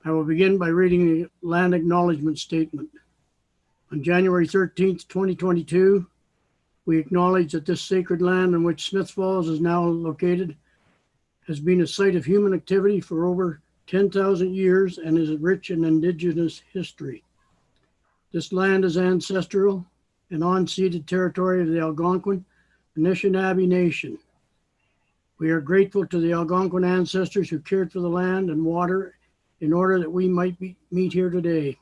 I will begin by reading the land acknowledgement statement. On January 13th, 2022, we acknowledge that this sacred land in which Smiths Falls is now located has been a site of human activity for over 10,000 years and is rich in indigenous history. This land is ancestral and unceded territory of the Algonquin Anishinaabe Nation. We are grateful to the Algonquin ancestors who cared for the land and water in order that we might meet here today.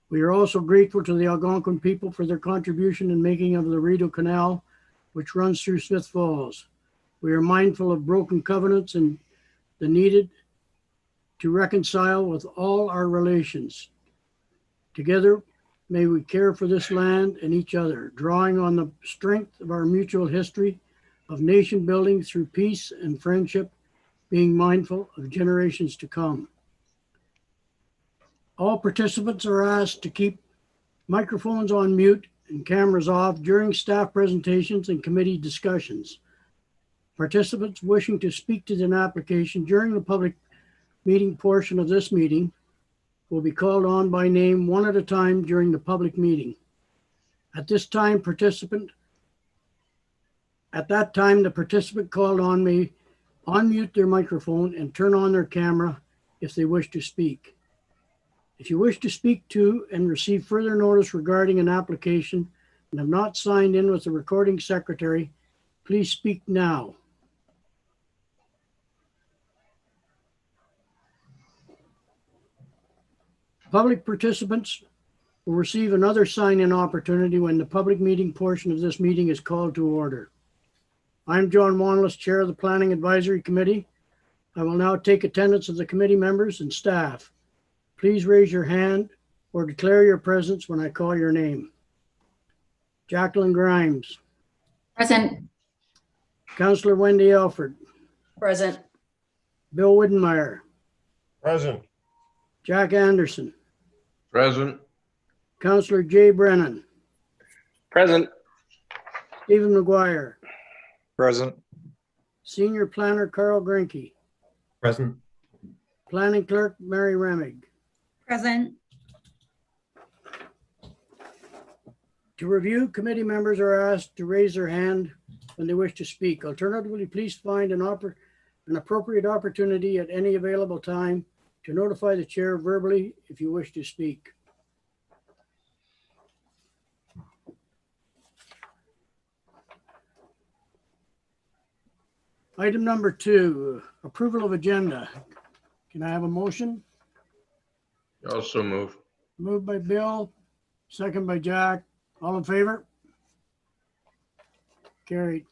We are also grateful to the Algonquin people for their contribution in making of the Rideau Canal, which runs through Smiths Falls. We are mindful of broken covenants and the needed to reconcile with all our relations. Together, may we care for this land and each other, drawing on the strength of our mutual history of nation building through peace and friendship, being mindful of generations to come. All participants are asked to keep microphones on mute and cameras off during staff presentations and committee discussions. Participants wishing to speak to an application during the public meeting portion of this meeting will be called on by name one at a time during the public meeting. At that time, the participant called on may unmute their microphone and turn on their camera if they wish to speak. If you wish to speak to and receive further notice regarding an application and have not signed in with the recording secretary, please speak now. Public participants will receive another sign-in opportunity when the public meeting portion of this meeting is called to order. I'm John Wanless, Chair of the Planning Advisory Committee. I will now take attendance of the committee members and staff. Please raise your hand or declare your presence when I call your name. Jacqueline Grimes. Present. Councillor Wendy Alford. Present. Bill Widdenmeyer. Present. Jack Anderson. Present. Councillor Jay Brennan. Present. Stephen McGuire. Present. Senior Planner Carl Grinke. Present. Planning Clerk Mary Remig. Present. To review, committee members are asked to raise their hand when they wish to speak. Alternatively, please find an appropriate opportunity at any available time to notify the chair verbally if you wish to speak. Item number 2, approval of agenda. Can I have a motion? Also move. Moved by Bill, second by Jack. All in favor? Carried.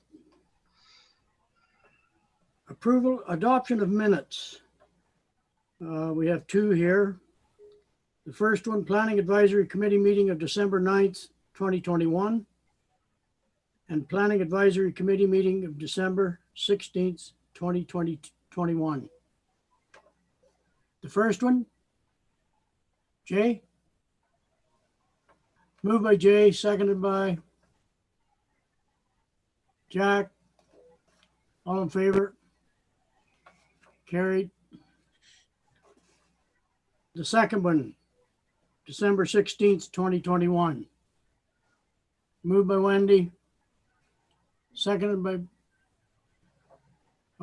Adoption of minutes. We have 2 here. The first one, Planning Advisory Committee meeting of December 9th, 2021. And Planning Advisory Committee meeting of December 16th, 2021. The first one, Jay? Moved by Jay, seconded by Jack. All in favor? Carried. The second one, December 16th, 2021. Moved by Wendy. Seconded by,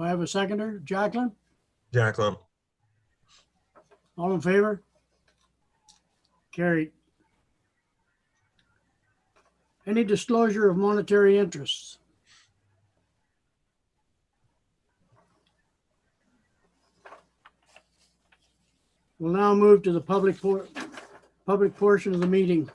I have a seconder, Jacqueline? Jacqueline. All in favor? Carried. Any disclosure of monetary interests? We'll now move to the public portion of the meeting.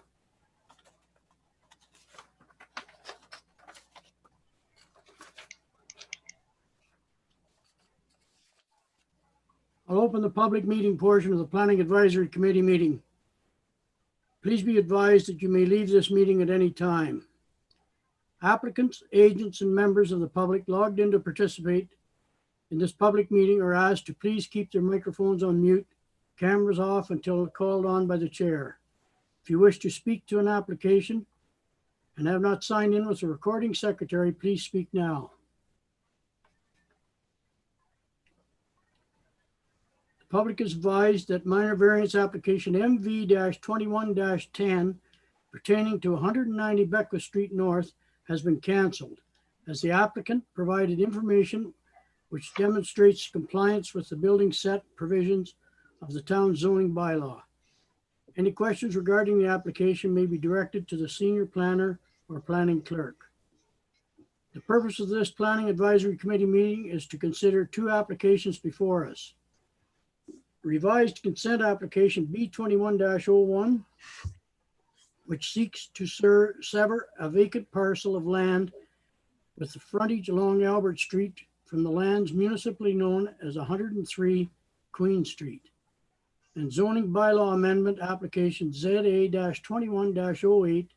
I'll open the public meeting portion of the Planning Advisory Committee meeting. Please be advised that you may leave this meeting at any time. Applicants, agents, and members of the public logged in to participate in this public meeting are asked to please keep their microphones on mute, cameras off until called on by the chair. If you wish to speak to an application and have not signed in with the recording secretary, please speak now. The public is advised that minor variance application MV-21-10 pertaining to 190 Beckwith Street North has been canceled, as the applicant provided information which demonstrates compliance with the building set provisions of the town zoning bylaw. Any questions regarding the application may be directed to the senior planner or planning clerk. The purpose of this Planning Advisory Committee meeting is to consider two applications before us. Revised consent application B21-01, which seeks to sever a vacant parcel of land with the frontage along Albert Street from the lands municipally known as 103 Queen Street. And zoning bylaw amendment application ZA-21-08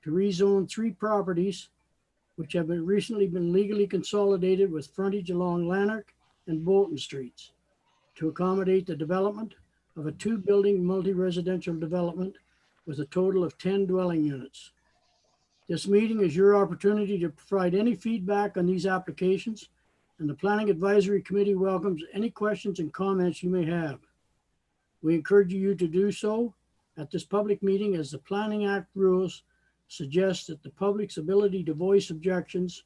to rezone 3 properties which have recently been legally consolidated with frontage along Lanark and Bolton Streets to accommodate the development of a 2-building multi-residential development with a total of 10 dwelling units. This meeting is your opportunity to provide any feedback on these applications, and the Planning Advisory Committee welcomes any questions and comments you may have. We encourage you to do so at this public meeting, as the Planning Act rules suggest that the public's ability to voice objections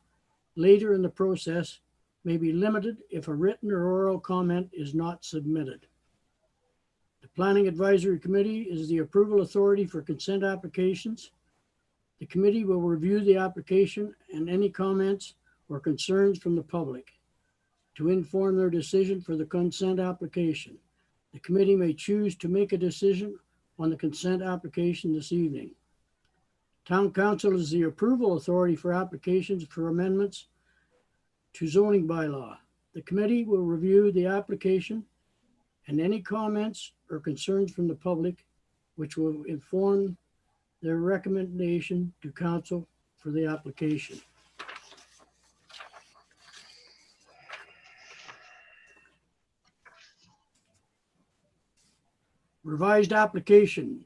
later in the process may be limited if a written or oral comment is not submitted. The Planning Advisory Committee is the approval authority for consent applications. The committee will review the application and any comments or concerns from the public to inform their decision for the consent application. The committee may choose to make a decision on the consent application this evening. Town Council is the approval authority for applications for amendments to zoning bylaw. The committee will review the application and any comments or concerns from the public, which will inform their recommendation to council for the application. Revised application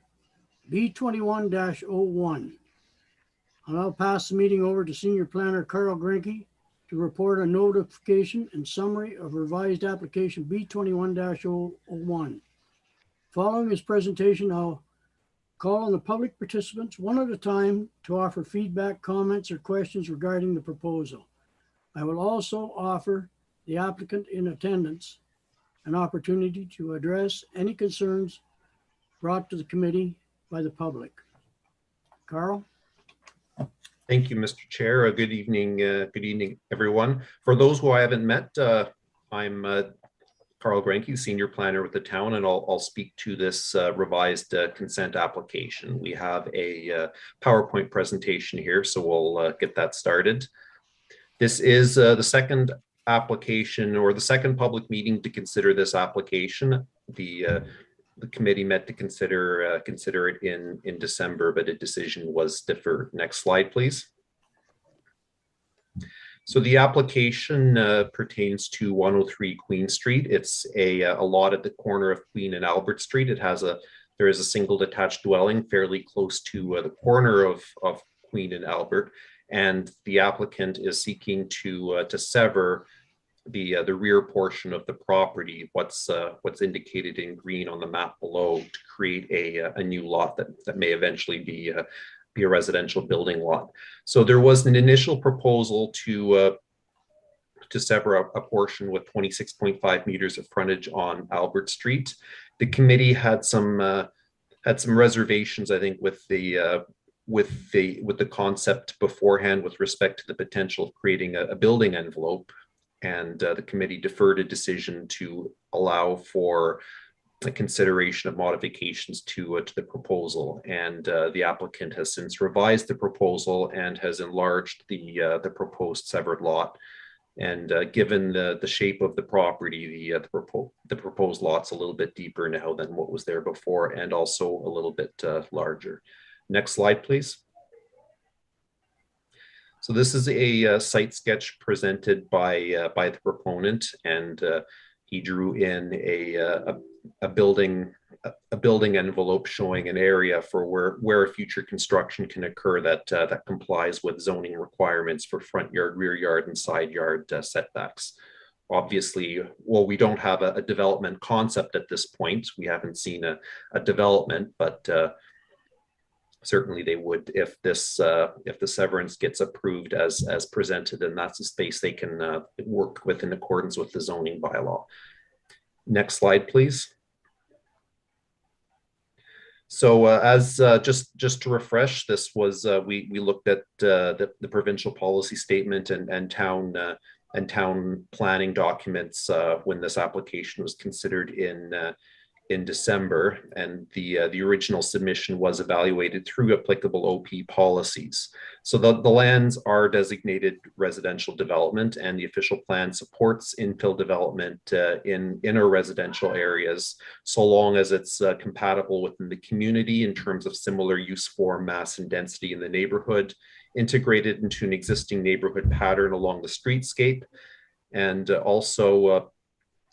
B21-01. I'll now pass the meeting over to Senior Planner Carl Grinke to report a notification and summary of revised application B21-01. Following his presentation, I'll call on the public participants one at a time to offer feedback, comments, or questions regarding the proposal. I will also offer the applicant in attendance an opportunity to address any concerns brought to the committee by the public. Carl? Thank you, Mr. Chair. Good evening, everyone. For those who I haven't met, I'm Carl Grinke, Senior Planner with the town, and I'll speak to this revised consent application. We have a PowerPoint presentation here, so we'll get that started. This is the second application, or the second public meeting to consider this application. The committee met to consider it in December, but a decision was deferred. Next slide, please. So the application pertains to 103 Queen Street. It's a lot at the corner of Queen and Albert Street. There is a single detached dwelling fairly close to the corner of Queen and Albert, and the applicant is seeking to sever the rear portion of the property, what's indicated in green on the map below, to create a new lot that may eventually be a residential building lot. So there was an initial proposal to sever a portion with 26.5 meters of frontage on Albert Street. The committee had some reservations, I think, with the concept beforehand with respect to the potential of creating a building envelope. And the committee deferred a decision to allow for a consideration of modifications to the proposal. And the applicant has since revised the proposal and has enlarged the proposed severed lot. And given the shape of the property, the proposed lot's a little bit deeper now than what was there before, and also a little bit larger. Next slide, please. So this is a site sketch presented by the proponent, and he drew in a building envelope showing an area for where future construction can occur that complies with zoning requirements for front yard, rear yard, and side yard setbacks. obviously, well, we don't have a development concept at this point. We haven't seen a development, but certainly they would if the severance gets approved as presented, and that's a space they can work with in accordance with the zoning bylaw. Next slide, please. So as just to refresh, this was we looked at the provincial policy statement and town planning documents when this application was considered in December, and the original submission was evaluated through applicable OP policies. So the lands are designated residential development, and the official plan supports infill development in our residential areas, so long as it's compatible within the community in terms of similar use form, mass, and density in the neighborhood, integrated into an existing neighborhood pattern along the streetscape, and also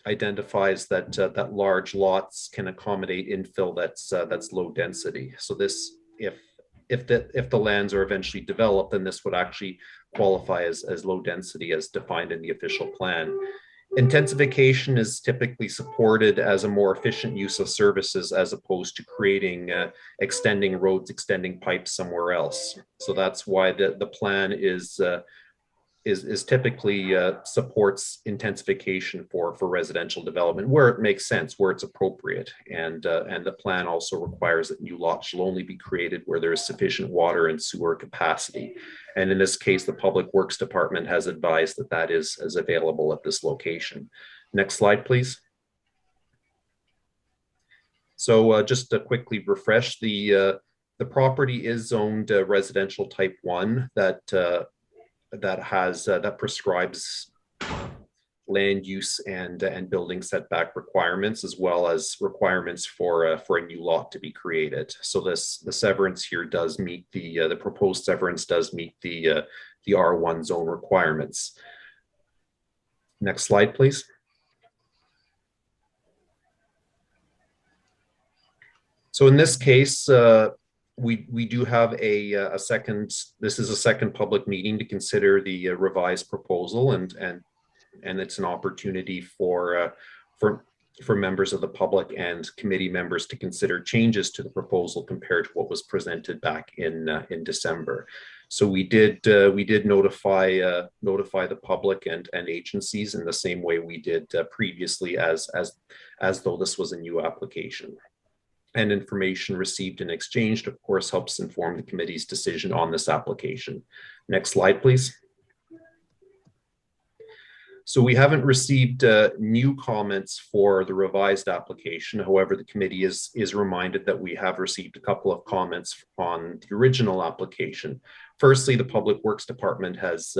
identifies that that large lots can accommodate infill that's low density. So this, if the lands are eventually developed, then this would actually qualify as low density as defined in the official plan. Intensification is typically supported as a more efficient use of services as opposed to creating extending roads, extending pipes somewhere else. So that's why the plan is typically supports intensification for residential development where it makes sense, where it's appropriate, and the plan also requires that new lots shall only be created where there is sufficient water and sewer capacity. And in this case, the Public Works Department has advised that that is available at this location. Next slide, please. So just to quickly refresh, the property is zoned residential type 1 that prescribes land use and building setback requirements, as well as requirements for a new lot to be created. So the severance here does meet the proposed severance does meet the R1 zone requirements. Next slide, please. So in this case, we do have a second. This is a second public meeting to consider the revised proposal, and it's an opportunity for members of the public and committee members to consider changes to the proposal compared to what was presented back in December. So we did notify the public and agencies in the same way we did previously, as though this was a new application. And information received and exchanged, of course, helps inform the committee's decision on this application. Next slide, please. So we haven't received new comments for the revised application. However, the committee is reminded that we have received a couple of comments on the original application. Firstly, the Public Works Department has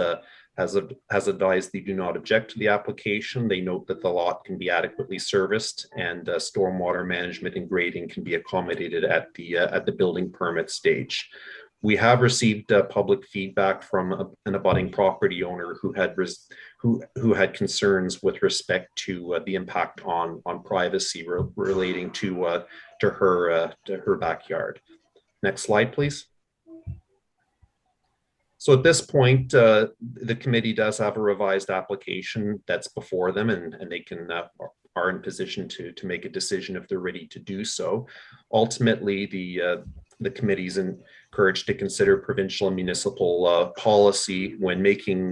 advised they do not object to the application. They note that the lot can be adequately serviced, and stormwater management and grading can be accommodated at the building permit stage. We have received public feedback from an abutting property owner who had concerns with respect to the impact on privacy relating to her backyard. Next slide, please. So at this point, the committee does have a revised application that's before them, and they are in position to make a decision if they're ready to do so. Ultimately, the committee is encouraged to consider provincial and municipal policy when making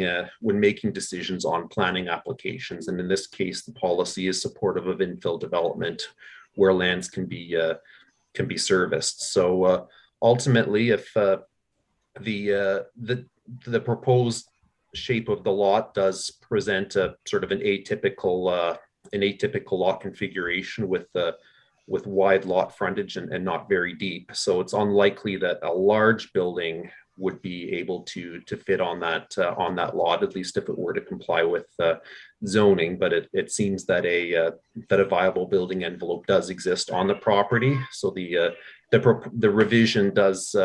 decisions on planning applications. And in this case, the policy is supportive of infill development where lands can be serviced. So ultimately, if the proposed shape of the lot does present a sort of an atypical lot configuration with wide lot frontage and not very deep. So it's unlikely that a large building would be able to fit on that lot, at least if it were to comply with zoning. But it seems that a viable building envelope does exist on the property. So the revision does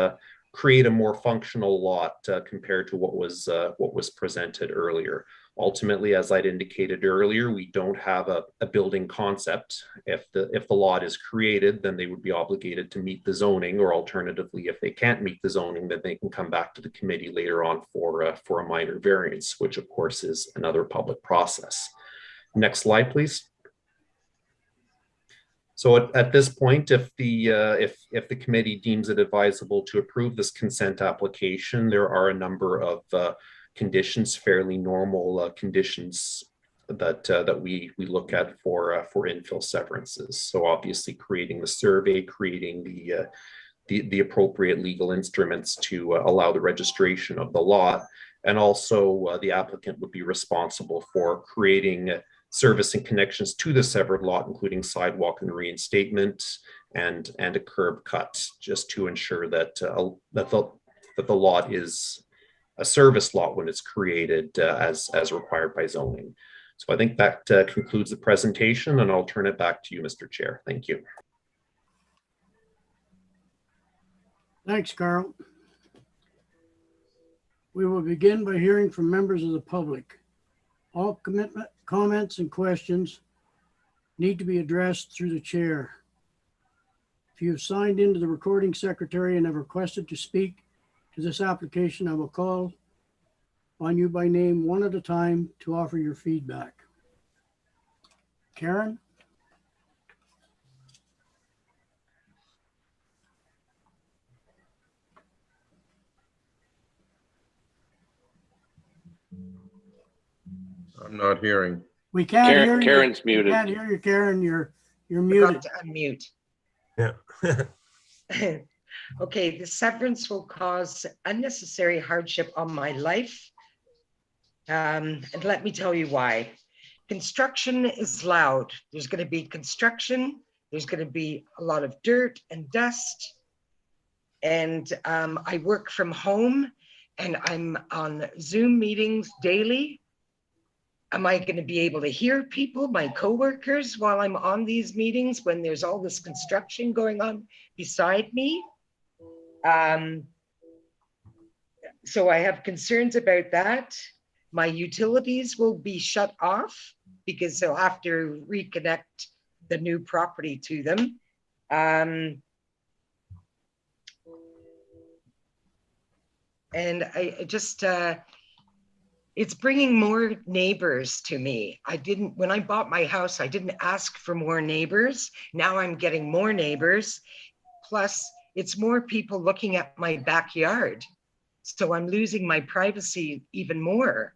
create a more functional lot compared to what was presented earlier. Ultimately, as I'd indicated earlier, we don't have a building concept. If the lot is created, then they would be obligated to meet the zoning, or alternatively, if they can't meet the zoning, then they can come back to the committee later on for a minor variance, which of course is another public process. Next slide, please. So at this point, if the committee deems it advisable to approve this consent application, there are a number of conditions, fairly normal conditions that we look at for infill severances. So obviously, creating the survey, creating the appropriate legal instruments to allow the registration of the lot, and also the applicant would be responsible for creating service and connections to the severed lot, including sidewalk and reinstatement and a curb cut, just to ensure that the lot is a service lot when it's created as required by zoning. So I think that concludes the presentation, and I'll turn it back to you, Mr. Chair. Thank you. Thanks, Carl. We will begin by hearing from members of the public. All comments and questions need to be addressed through the chair. If you have signed into the recording secretary and have requested to speak to this application, I will call on you by name one at a time to offer your feedback. Karen? I'm not hearing. We can't hear you. Karen's We muted. can't hear you, Karen. You're Forgot muted. to unmute. Yeah. Okay, the severance will cause unnecessary hardship on my life. And let me tell you why. Construction is loud. There's going to be construction. There's going to be a lot of dirt and dust. And I work from home and I'm on Zoom meetings daily. Am I going to be able to hear people, my coworkers, while I'm on these meetings when there's all this construction going on beside me? So I have concerns about that. My utilities will be shut off because they'll have to reconnect the new property to them. And I just, it's bringing more neighbors to me. When I bought my house, I didn't ask for more neighbors. Now I'm getting more neighbors. Plus, it's more people looking at my backyard. So I'm losing my privacy even more.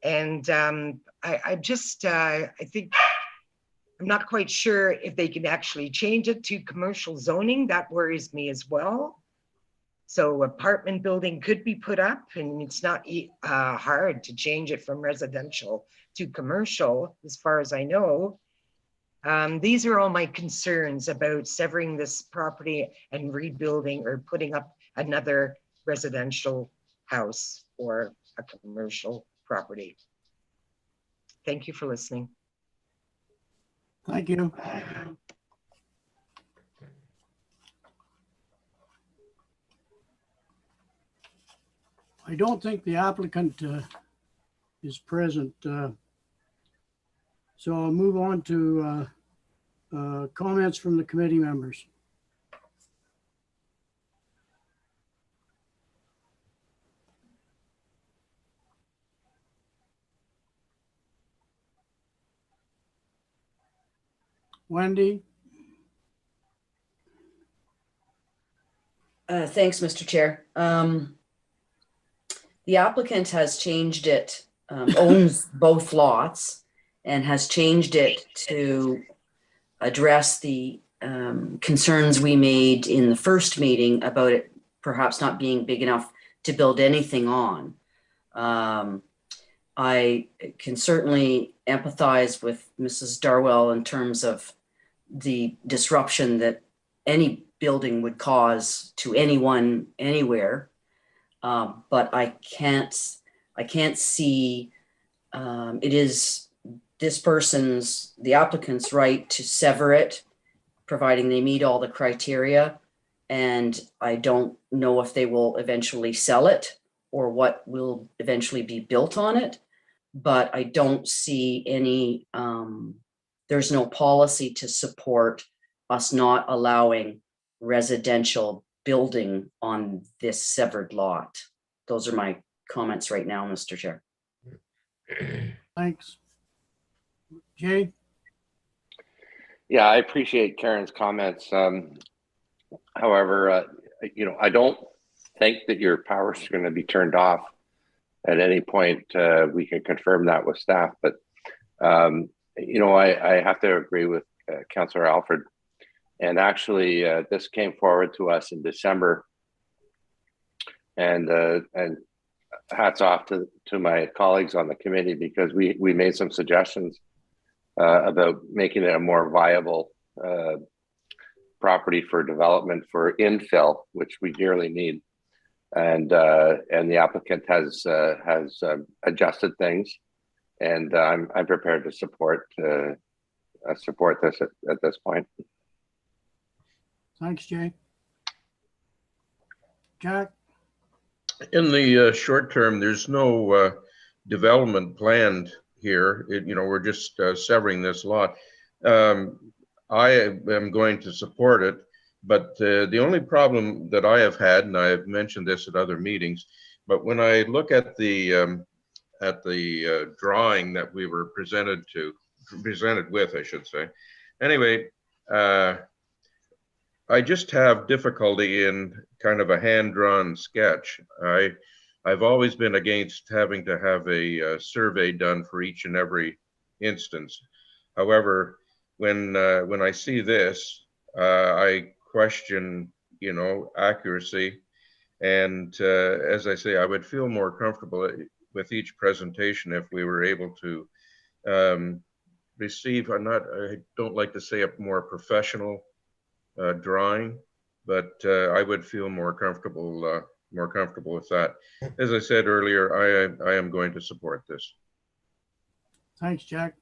And I think, I'm not quite sure if they can actually change it to commercial zoning. That worries me as well. So apartment building could be put up, and it's not hard to change it from residential to commercial, as far as I know. These are all my concerns about severing this property and rebuilding or putting up another residential house or a commercial property. Thank you for listening. Thank you. I don't think the applicant is present. So I'll move on to comments from the committee members. Wendy? Thanks, Mr. Chair. The applicant has changed it, owns both lots and has changed it to address the concerns we made in the first meeting about it perhaps not being big enough to build anything on. I can certainly empathize with Mrs. Darwell in terms of the disruption that any building would cause to anyone anywhere. But I can't see it is this person's, the applicant's right to sever it, providing they meet all the criteria. And I don't know if they will eventually sell it or what will eventually be built on it. But I don't see any, there's no policy to support us not allowing residential building on this severed lot. Those are my comments right now, Mr. Chair. Thanks. Jay? Yeah, I appreciate Karen's comments. However, I don't think that your powers are going to be turned off at any point. We can confirm that with staff, but I have to agree with Councillor Alfred. And actually, this came forward to us in December, and hats off to my colleagues on the committee, because we made some suggestions about making it a more viable property for development for infill, which we dearly need. And the applicant has adjusted things, and I'm prepared to support this at this point. Thanks, Jay. Jack? In the short term, there's no development planned here. We're just severing this lot. I am going to support it, but the only problem that I have had, and I have mentioned this at other meetings, but when I look at the drawing that we were presented with, I should say. Anyway, I just have difficulty in kind of a hand-drawn sketch. I've always been against having to have a survey done for each and every instance. However, when I see this, I question, accuracy. And as I say, I would feel more comfortable with each presentation if we were able to receive, I don't like to say a more professional drawing, but I would feel more comfortable with that. As I said earlier, I am going to support this. Thanks, Jack.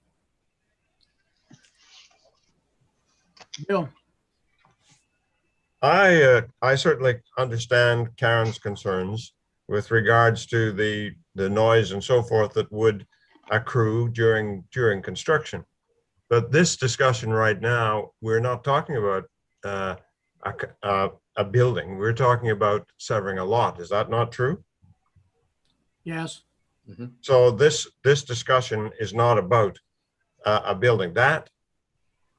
Bill? I certainly understand Karen's concerns with regards to the noise and so forth that would accrue during construction. But this discussion right now, we're not talking about a building. We're talking about severing a lot. Is that not true? Yes. Mm-hmm. So this discussion is not about a building. That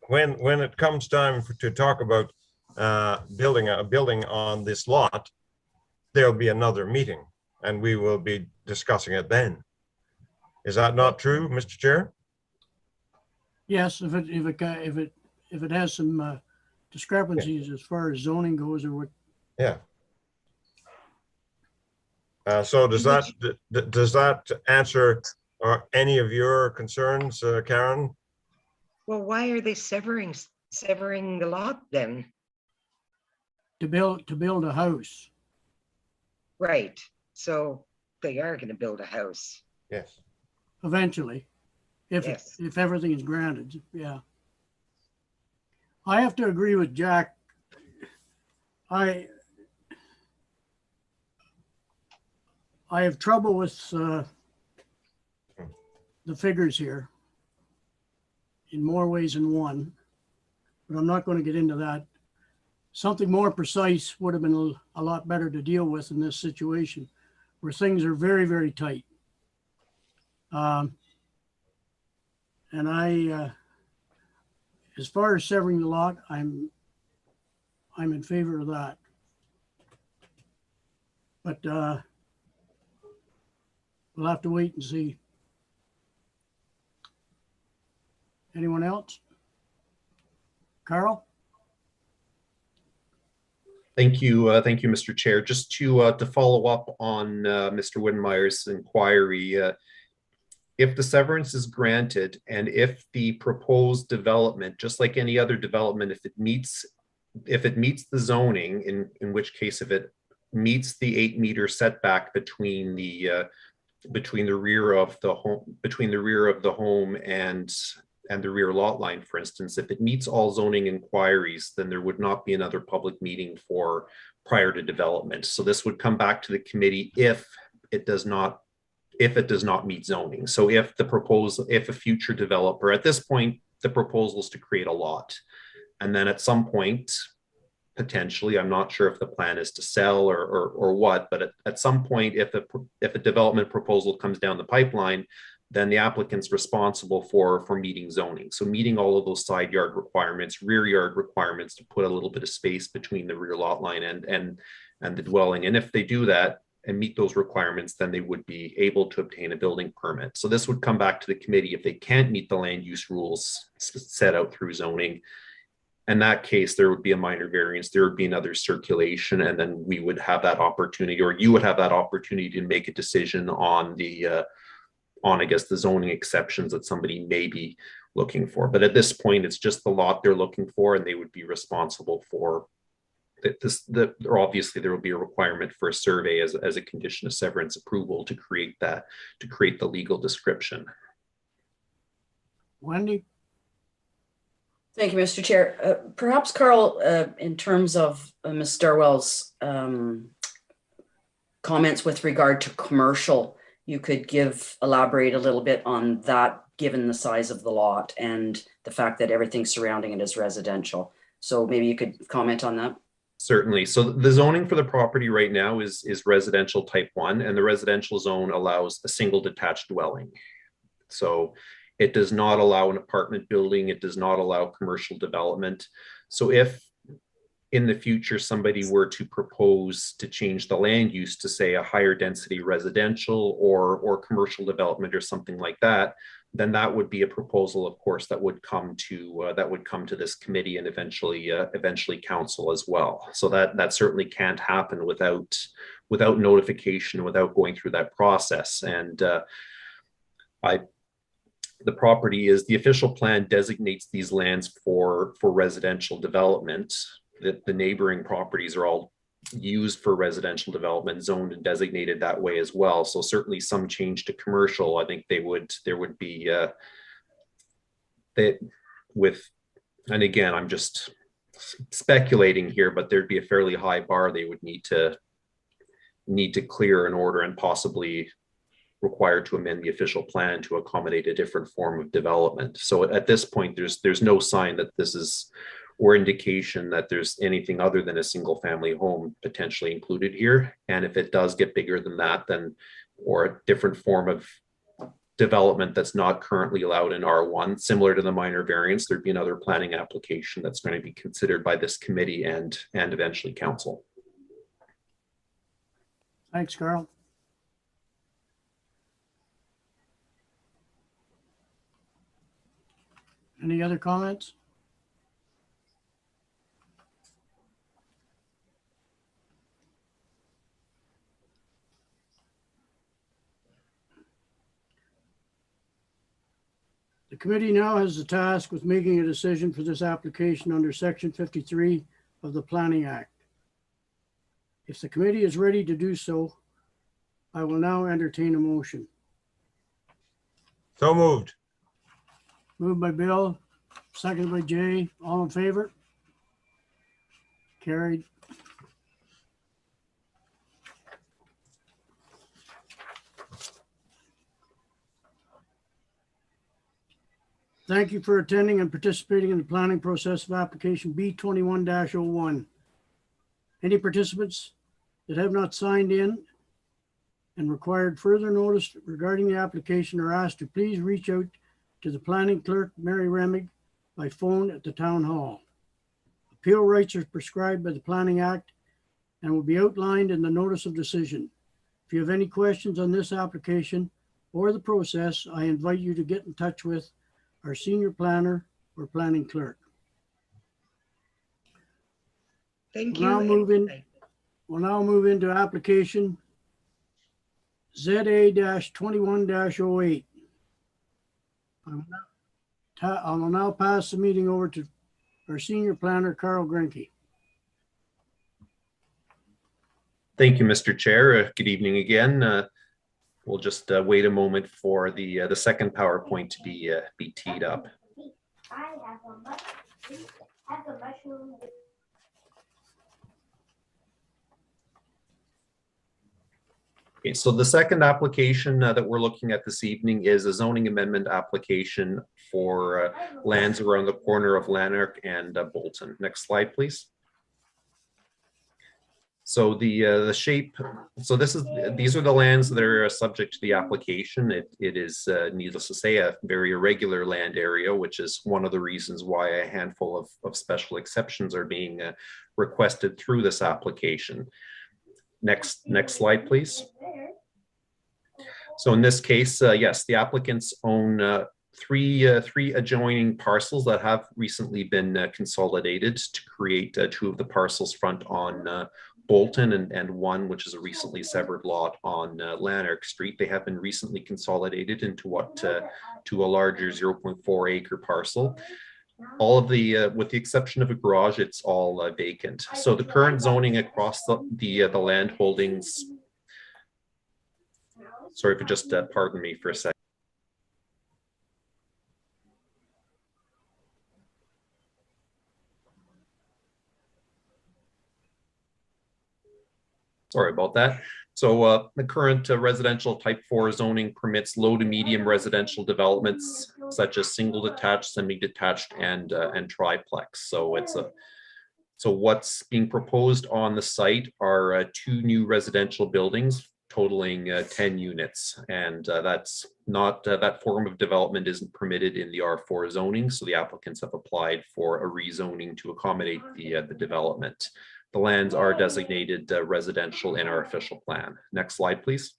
when it comes time to talk about building a building on this lot, there'll be another meeting, and we will be discussing it then. Is that not true, Mr. Chair? Yes, if it has some discrepancies as far as zoning goes, or what. Yeah. So does that answer any of your concerns, Karen? Well, why are they severing the lot then? To build a house. Right. So they are going to build a house. Yes. Eventually, Yes. if everything is granted, yeah. I have to agree with Jack. I have trouble with the figures here in more ways than one, but I'm not going to get into that. Something more precise would have been a lot better to deal with in this situation, where things are very, very tight. And as far as severing the lot, I'm in favor of that. But we'll have to wait and see. Anyone else? Carl? Thank you, Mr. Chair. Just to follow up on Mr. Widmeyer's inquiry, if the severance is granted and if the proposed development, just like any other development, if it meets the zoning, in which case if it meets the 8-meter setback between the rear of the home and the rear lot line, for instance, if it meets all zoning inquiries, then there would not be another public meeting prior to development. So this would come back to the committee if it does not meet zoning. So if a future developer, at this point, the proposal is to create a lot. And then at some point, potentially, I'm not sure if the plan is to sell or what, but at some point, if a development proposal comes down the pipeline, then the applicant's responsible for meeting zoning. So meeting all of those side yard requirements, rear yard requirements to put a little bit of space between the rear lot line and the dwelling. And if they do that and meet those requirements, then they would be able to obtain a building permit. So this would come back to the committee if they can't meet the land use rules set out through zoning. In that case, there would be a minor variance, there would be another circulation, and then we would have that opportunity, or you would have that opportunity to make a decision on the I guess the zoning exceptions that somebody may be looking for. But at this point, it's just the lot they're looking for, and they would be responsible for or obviously there will be a requirement for a survey as a condition of severance approval to create the legal description. Wendy? Thank you, Mr. Chair. Perhaps, Carl, in terms of Ms. Darwell's comments with regard to commercial, you could elaborate a little bit on that, given the size of the lot and the fact that everything surrounding it is residential. So maybe you could comment on that. Certainly. So the zoning for the property right now is residential type 1, and the residential zone allows a single detached dwelling. So it does not allow an apartment building. It does not allow commercial development. So if in the future somebody were to propose to change the land use to, say, a higher density residential or commercial development or something like that, then that would be a proposal, of course, that would come to this committee and eventually council as well. So that certainly can't happen without notification, without going through that process. And the property is, the official plan designates these lands for residential development. The neighboring properties are all used for residential development, zoned and designated that way as well. So certainly some change to commercial, I think there would be and again, I'm just speculating here, but there'd be a fairly high bar they would need to clear in order, and possibly required to amend the official plan to accommodate a different form of development. So at this point, there's no sign that this is, or indication that there's anything other than a single family home potentially included here. And if it does get bigger than that, then, or a different form of development that's not currently allowed in R1, similar to the minor variance, there'd be another planning application that's going to be considered by this committee and eventually council. Thanks, Carl. Any other comments? The committee now has the task with making a decision for this application under Section 53 of the Planning Act. If the committee is ready to do so, I will now entertain a motion. So moved. Moved by Bill, seconded by Jay. All in favor? Carried. Thank you for attending and participating in the planning process of application B21-01. Any participants that have not signed in and required further notice regarding the application are asked to please reach out to the planning clerk, Mary Remig, by phone at the town hall. Appeal rights are prescribed by the Planning Act and will be outlined in the notice of decision. If you have any questions on this application or the process, I invite you to get in touch with our senior planner or planning clerk. Thank We'll now move into application ZA-21-08. I will now pass the meeting over to our senior planner, Carl Grenke. Thank you, Mr. Chair. Good evening again. We'll just wait a moment for the second PowerPoint to be teed up. Okay, so the second application that we're looking at this evening is a zoning amendment application for lands around the corner of Lanark and Bolton. Next slide, please. So the shape, so these are the lands that are subject to the application. It is needless to say a very irregular land area, which is one of the reasons why a handful of special exceptions are being requested through this application. Next slide, please. So in this case, yes, the applicants own three adjoining parcels that have recently been consolidated to create two of the parcels front on Bolton and one which is a recently severed lot on Lanark Street. They have been recently consolidated into to a larger 0.4 acre parcel. All of the, with the exception of a garage, it's all vacant. So the current zoning across the land holdings. Sorry if you just pardon me for a second. Sorry about that. So the current residential type 4 zoning permits low to medium residential developments such as single detached, semi-detached, and triplex. So what's being proposed on the site are two new residential buildings totaling 10 units, and that's not that form of development isn't permitted in the R4 zoning. So the applicants have applied for a rezoning to accommodate the development. The lands are designated residential in our official plan. Next slide, please.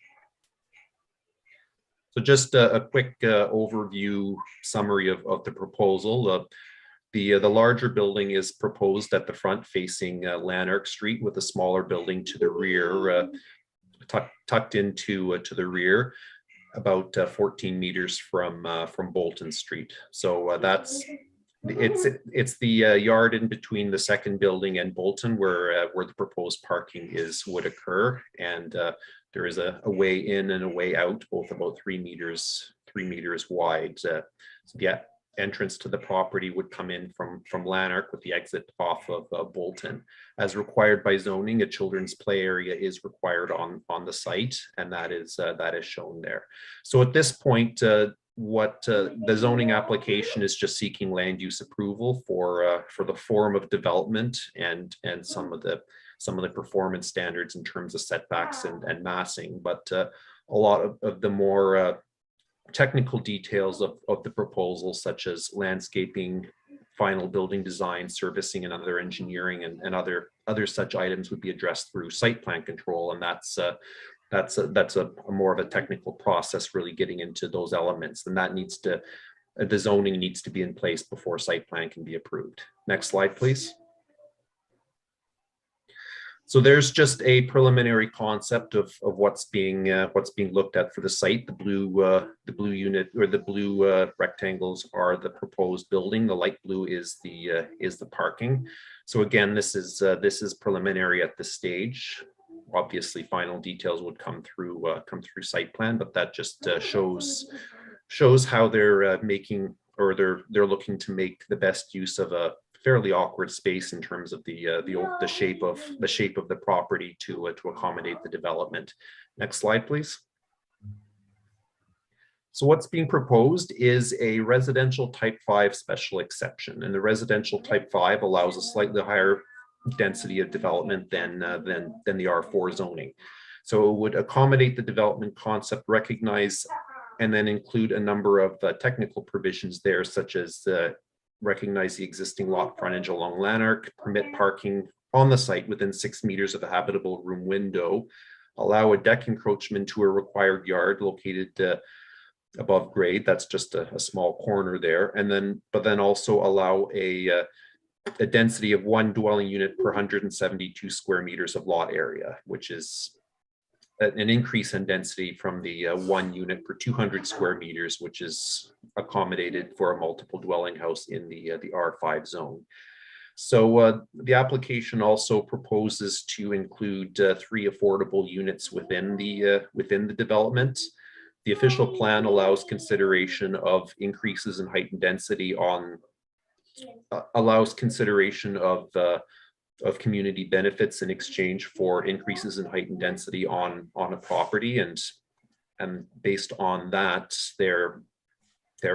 So just a quick overview summary of the proposal. The larger building is proposed at the front facing Lanark Street, with a smaller building to the rear, tucked into to the rear, about 14 meters from Bolton Street. So it's the yard in between the second building and Bolton where the proposed parking would occur, and there is a way in and a way out, both about 3 meters wide. So the entrance to the property would come in from Lanark, with the exit off of Bolton. As required by zoning, a children's play area is required on the site, and that is shown there. So at this point, what the zoning application is just seeking land use approval for the form of development and some of the performance standards in terms of setbacks and massing, but a lot of the more technical details of the proposal, such as landscaping, final building design, servicing, and other engineering and other such items would be addressed through site plan control, and that's a more of a technical process, really getting into those elements, and that the zoning needs to be in place before site plan can be approved. Next slide, please. So there's just a preliminary concept of what's being looked at for the site. The blue unit, or the blue rectangles, are the proposed building. The light blue is the parking. So again, this is preliminary at this stage. Obviously, final details would come through site plan, but that just shows how they're making, or they're looking to make the best use of a fairly awkward space in terms of the shape of the property to accommodate the development. Next slide, please. So what's being proposed is a residential type 5 special exception, and the residential type 5 allows a slightly higher density of development than the R4 zoning. So it would accommodate the development concept, recognize and then include a number of technical provisions there, such as recognize the existing lot frontage along Lanark, permit parking on the site within 6 meters of a habitable room window, allow a deck encroachment to a required yard located above grade. That's just a small corner there, but then also allow a density of 1 dwelling unit per 172 square meters of lot area, which is an increase in density from the 1 unit per 200 square meters, which is accommodated for a multiple dwelling house in the R5 zone. So the application also proposes to include 3 affordable units within the development. The official plan allows consideration of increases in height and density allows consideration of community benefits in exchange for increases in height and density on a property, and based on that, they're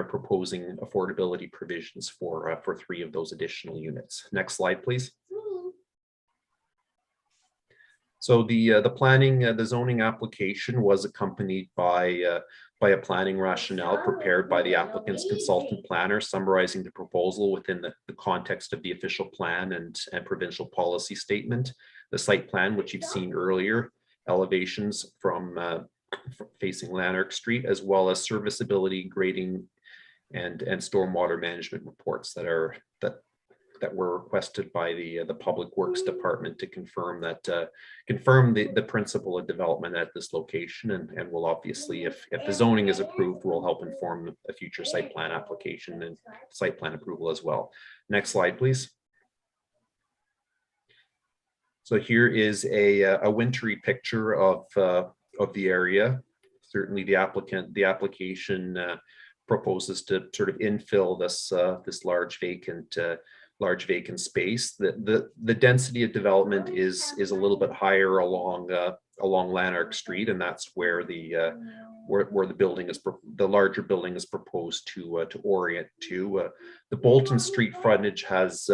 proposing affordability provisions for 3 of those additional units. Next slide, please. So the zoning application was accompanied by a planning rationale prepared by the applicant's consultant planner, summarizing the proposal within the context of the official plan and provincial policy statement. The site plan, which you've seen earlier, elevations from facing Lanark Street, as well as serviceability, grading, and stormwater management reports that were requested by the Public Works Department to confirm the principle of development at this location, and will obviously, if the zoning is approved, will help inform a future site plan application and site plan approval as well. Next slide, please. So here is a wintry picture of the area. Certainly, the application proposes to sort of infill this large vacant space. The density of development is a little bit higher along Lanark Street, and that's where the building is, the larger building is proposed to orient to. The Bolton Street frontage has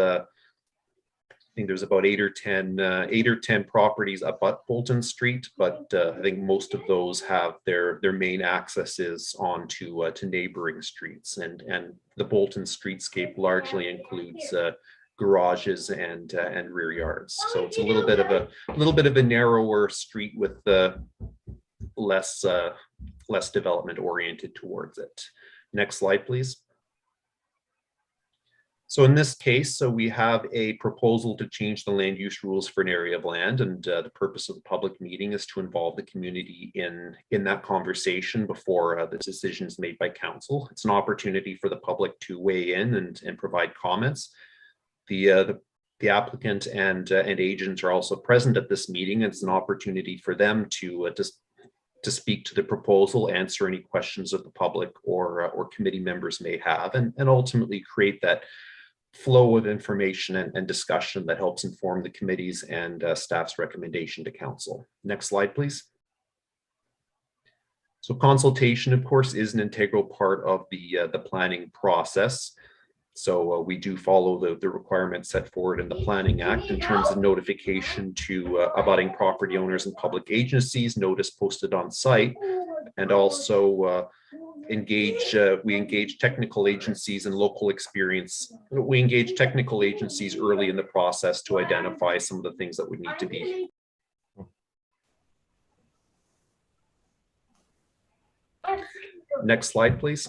I think there's about 8 or 10 properties abut Bolton Street, but I think most of those have their main accesses onto to neighboring streets, and the Bolton streetscape largely includes garages and rear yards. So it's a little bit of a narrower street with less development oriented towards it. Next slide, please. So in this case, we have a proposal to change the land use rules for an area of land, and the purpose of the public meeting is to involve the community in that conversation before the decision is made by council. It's an opportunity for the public to weigh in and provide comments. The applicant and agents are also present at this meeting. It's an opportunity for them to speak to the proposal, answer any questions that the public or committee members may have, and ultimately create that flow of information and discussion that helps inform the committee's and staff's recommendation to council. Next slide, please. So consultation, of course, is an integral part of the planning process. So we do follow the requirements set forward in the Planning Act in terms of notification to abutting property owners and public agencies, notice posted on site, and also we engage technical agencies and local experience. We engage technical agencies early in the process to identify some of the things that would need to be. Next slide, please.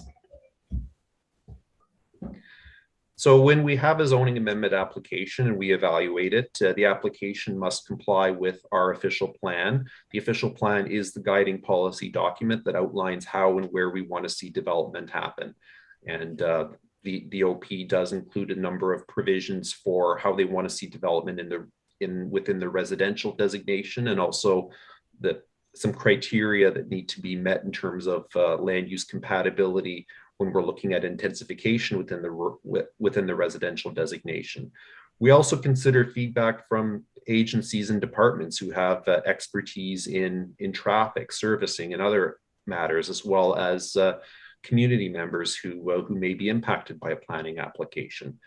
So when we have a zoning amendment application and we evaluate it, the application must comply with our official plan. The official plan is the guiding policy document that outlines how and where we want to see development happen. And the OP does include a number of provisions for how they want to see development within the residential designation, and also some criteria that need to be met in terms of land use compatibility when we're looking at intensification within the residential designation. We also consider feedback from agencies and departments who have expertise in traffic, servicing, and other matters, as well as community members who may be impacted by a planning application.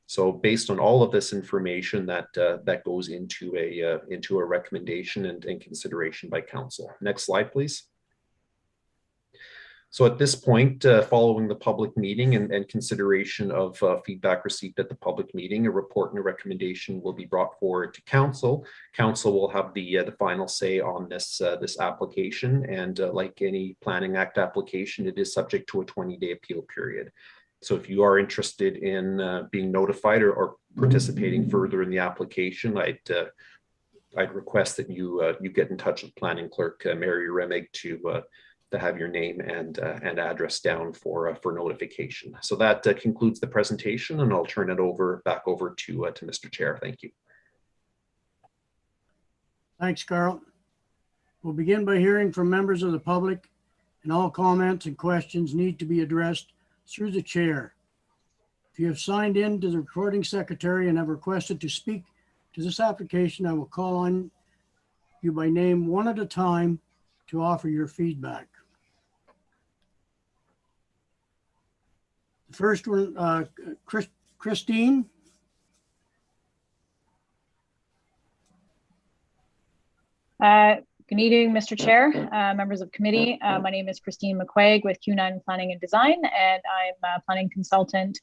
So based on all of this information, that goes into a recommendation and consideration by council. Next slide, please. So at this point, following the public meeting and consideration of feedback received at the public meeting, a report and a recommendation will be brought forward to council. Council will have the final say on this application, and like any Planning Act application, it is subject to a 20-day appeal period. So if you are interested in being notified or participating further in the application, I'd request that you get in touch with Planning Clerk Mary Remig to have your name and address down for notification. So that concludes the presentation, and I'll turn it back over to Mr. Chair. Thank you. Thanks, Carl. We'll begin by hearing from members of the public, and all comments and questions need to be addressed through the chair. If you have signed in to the recording secretary and have requested to speak to this application, I will call on you by name one at a time to offer your feedback. The first one, Christine. Good evening, Mr. Chair, members of committee. My name is Christine McQuaig with Q9 Planning and Design, and I'm a planning consultant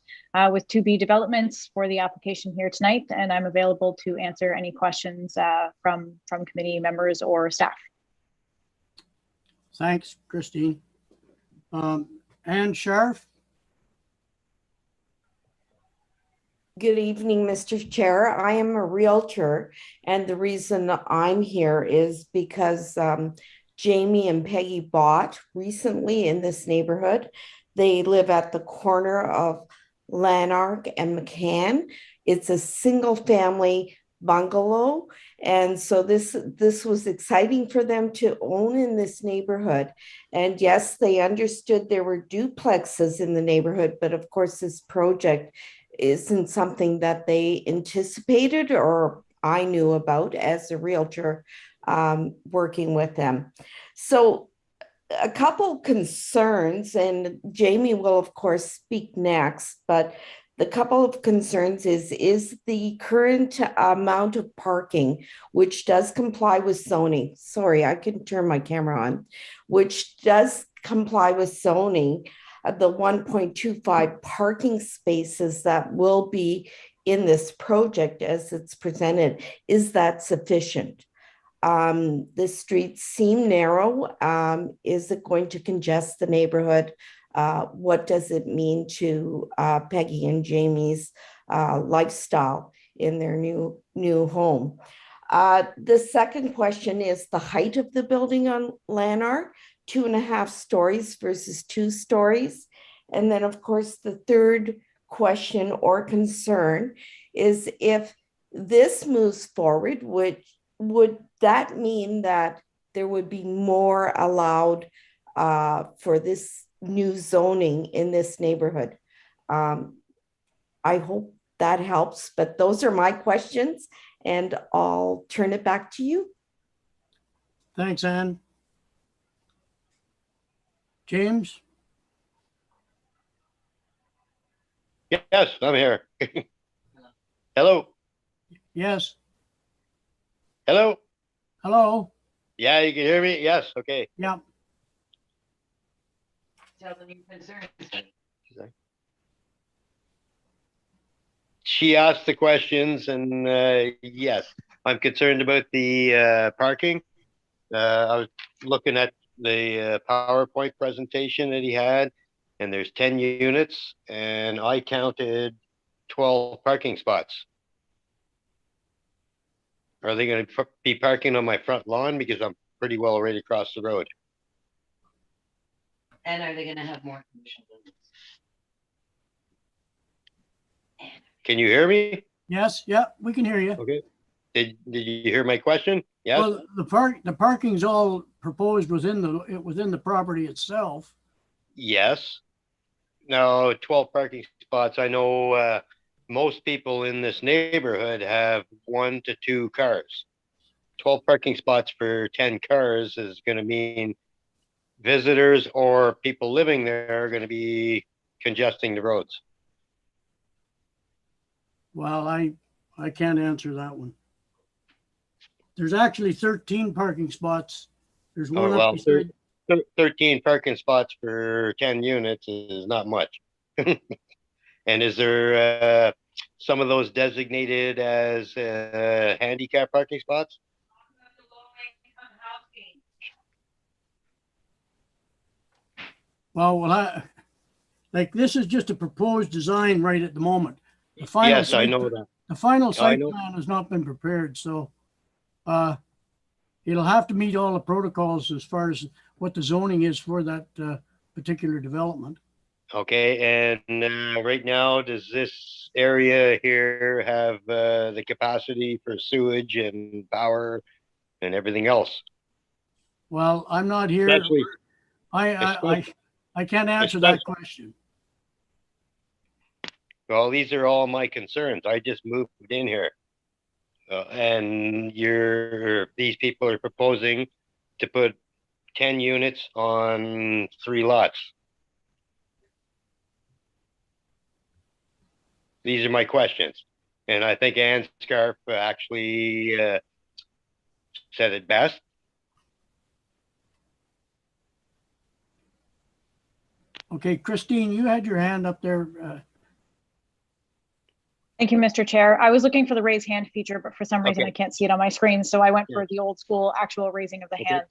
with 2B Developments for the application here tonight, and I'm available to answer any questions from committee members or staff. Thanks, Christine. Ann Scharf? Good evening, Mr. Chair. I am a realtor, and the reason I'm here is because Jamie and Peggy bought recently in this neighborhood. They live at the corner of Lanark and McCann. It's a single family bungalow, and so this was exciting for them to own in this neighborhood. And yes, they understood there were duplexes in the neighborhood, but of course this project isn't something that they anticipated or I knew about as a realtor working with them. So a couple concerns, and Jamie will of course speak next, but the couple of concerns is the current amount of parking, which does comply with zoning. Sorry, I can turn my camera on, which does comply with zoning. The 1.25 parking spaces that will be in this project as it's presented, is that sufficient? The streets seem narrow. Is it going to congest the neighborhood? What does it mean to Peggy and Jamie's lifestyle in their new home? The second question is the height of the building on Lanark, 2.5 stories versus 2 stories. And then of course, the third question or concern is if this moves forward, would that mean that there would be more allowed for this new zoning in this neighborhood? I hope that helps, but those are my questions and I'll turn it back to you. Thanks, Ann. James? Yes, I'm here. Hello. Yes. Hello. Hello? Yeah, you can hear me? Yes. Okay. Yeah. Tell them your concerns. She asked the questions, and yes, I'm concerned about the parking. I was looking at the PowerPoint presentation that he had, and there's 10 units, and I counted 12 parking spots. Are they going to be parking on my front lawn? Because I'm pretty well right across the road. And are they going to have more commercial buildings? Can you hear me? Yes, yeah, we can hear you. Okay. Did you hear my question? Yes. Well, the parking's all proposed within the property itself. Yes. No, 12 parking spots. I know most people in this neighborhood have 1 to 2 cars. 12 parking spots for 10 cars is going to mean visitors or people living there are going to be congesting the roads. Well, I can't answer that one. There's actually 13 parking spots. There's one well, up beside. 13 parking spots for 10 units is not much. And is there some of those designated as handicap parking spots? Well, like this is just a proposed design right at the moment. The final Yes, I know that. The final site know. plan has not been prepared, so it'll have to meet all the protocols as far as what the zoning is for that particular development. Okay, and right now, does this area here have the capacity for sewage and power and everything else? Well, I'm not here. Especially, I can't answer that question. well, these are all my concerns. I just moved in here. And these people are proposing to put 10 units on 3 lots. These are my questions. And I think Ann Scarf actually said it best. Okay, Christine, you had your hand up there. Thank you, Mr. Chair. I was looking for the raise hand feature, but for some reason I can't see it on my screen. So I went for the old school actual raising of the hand.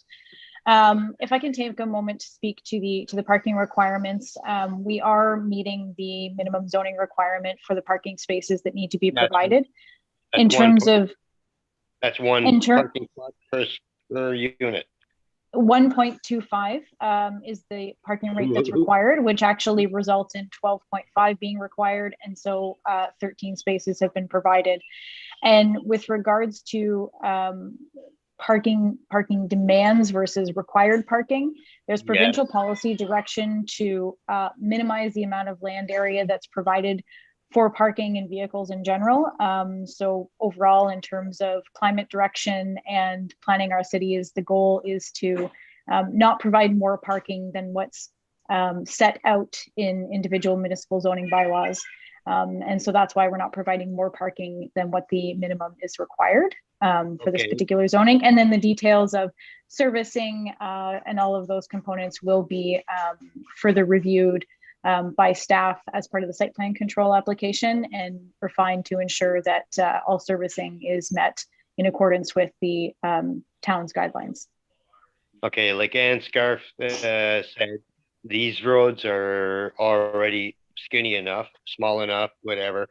If I can take a moment to speak to the parking requirements, we are meeting the minimum zoning requirement for the parking spaces that need to be provided. In terms of that's one parking spot per unit. 1.25 is the parking rate that's required, which actually results in 12.5 being required. And so 13 spaces have been provided. And with regards to parking demands versus required parking, there's provincial policy direction to minimize the amount of land area that's provided for parking and vehicles in general. So overall, in terms of climate direction and planning our cities, the goal is to not provide more parking than what's set out in individual municipal zoning bylaws. And so that's why we're not providing more parking than what the minimum is required for this particular zoning. And then the details of servicing and all of those components will be further reviewed by staff as part of the site plan control application and refined to ensure that all servicing is met in accordance with the town's guidelines. Okay, like Ann Scarf said, these roads are already skinny enough, small enough, whatever.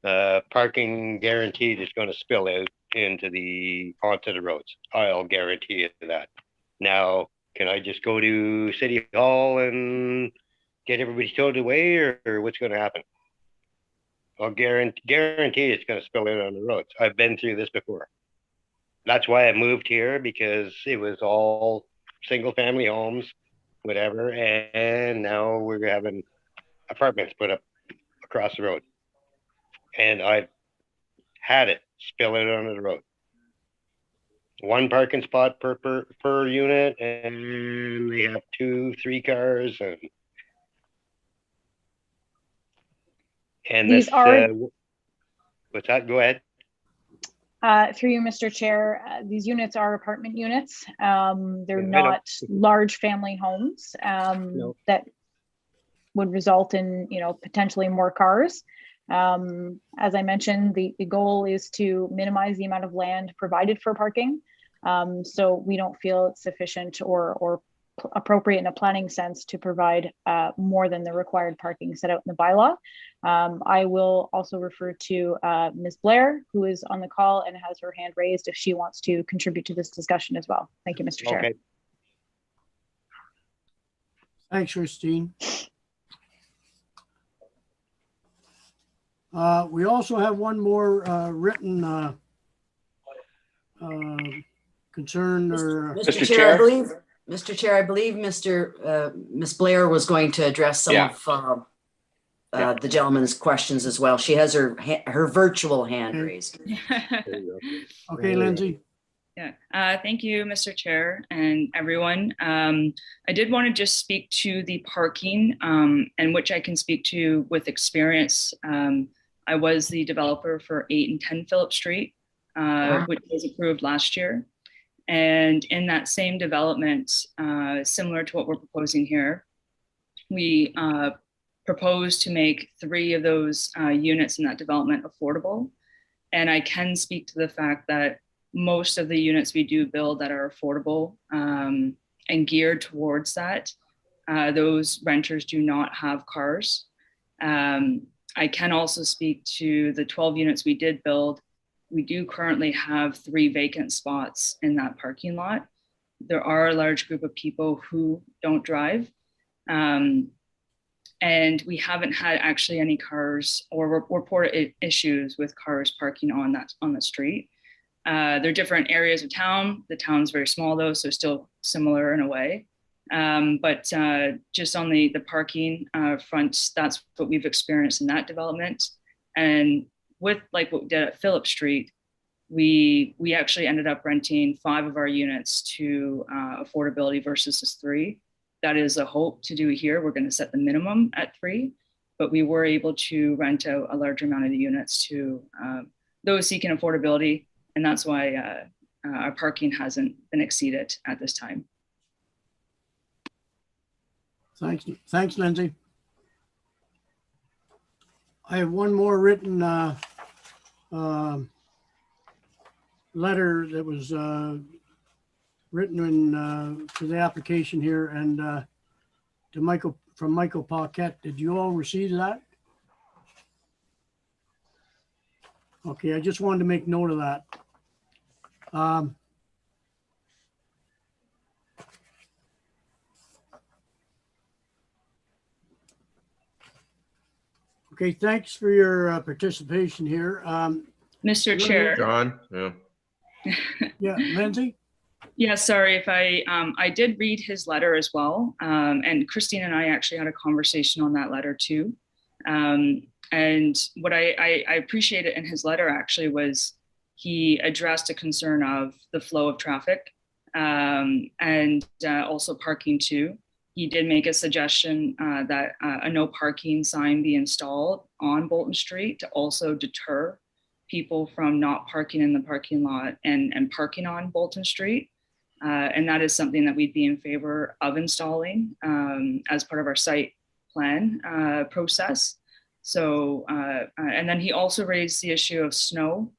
Parking guaranteed is going to spill out onto the roads. I'll guarantee you that. Now, can I just go to City Hall and get everybody towed away, or what's going to happen? I'll guarantee it's going to spill out on the roads. I've been through this before. That's why I moved here, because it was all single family homes, whatever, and now we're having apartments put up across the road. And I've had it spill out onto the road. One parking spot per unit, and they have 2-3 cars, and these this, are what's that? Go ahead. Through you, Mr. Chair, these units are apartment units. They're not large family homes that would result in, potentially more cars. As I mentioned, the goal is to minimize the amount of land provided for parking. So we don't feel it's sufficient or appropriate in a planning sense to provide more than the required parking set out in the bylaw. I will also refer to Ms. Blair, who is on the call and has her hand raised if she wants to contribute to this discussion as well. Thank you, Mr. Chair. Okay. Thanks, Christine. We also have one more written concern or Mr. Chair, Mr. Chair, I believe Ms. Blair was going to address some of the gentleman's questions as well. She has her virtual hand raised. Okay, Lindsay. Yeah, thank you, Mr. Chair and everyone. I did want to just speak to the parking, and which I can speak to with experience. I was the developer for 8 and 10 Phillip Street, which was approved last year. And in that same development, similar to what we're proposing here, we proposed to make 3 of those units in that development affordable. And I can speak to the fact that most of the units we do build that are affordable and geared towards that, those renters do not have cars. I can also speak to the 12 units we did build. We do currently have 3 vacant spots in that parking lot. There are a large group of people who don't drive. And we haven't had actually any cars or reported issues with cars parking on the street. They're different areas of town. The town's very small though, so still similar in a way. But just on the parking front, that's what we've experienced in that development. And with like what we did at Phillip Street, we actually ended up renting 5 of our units to affordability versus just 3. That is a hope to do here. We're going to set the minimum at 3, but we were able to rent out a larger amount of the units to those seeking affordability. And that's why our parking hasn't been exceeded at this time. Thanks, Lindsay. I have one more written letter that was written in to the application here, and to Michael, from Michael Paquette. Did you all receive that? Okay, I just wanted to make note of that. Okay, thanks for your participation here. Mr. Chair. John, yeah. Yeah, Lindsay? Yeah, sorry if I did read his letter as well. And Christine and I actually had a conversation on that letter too. And what I appreciated in his letter actually was he addressed a concern of the flow of traffic and also parking too. He did make a suggestion that a no parking sign be installed on Bolton Street to also deter people from not parking in the parking lot and parking on Bolton Street. And that is something that we'd be in favor of installing as part of our site plan process. So, and then he also raised the issue of snow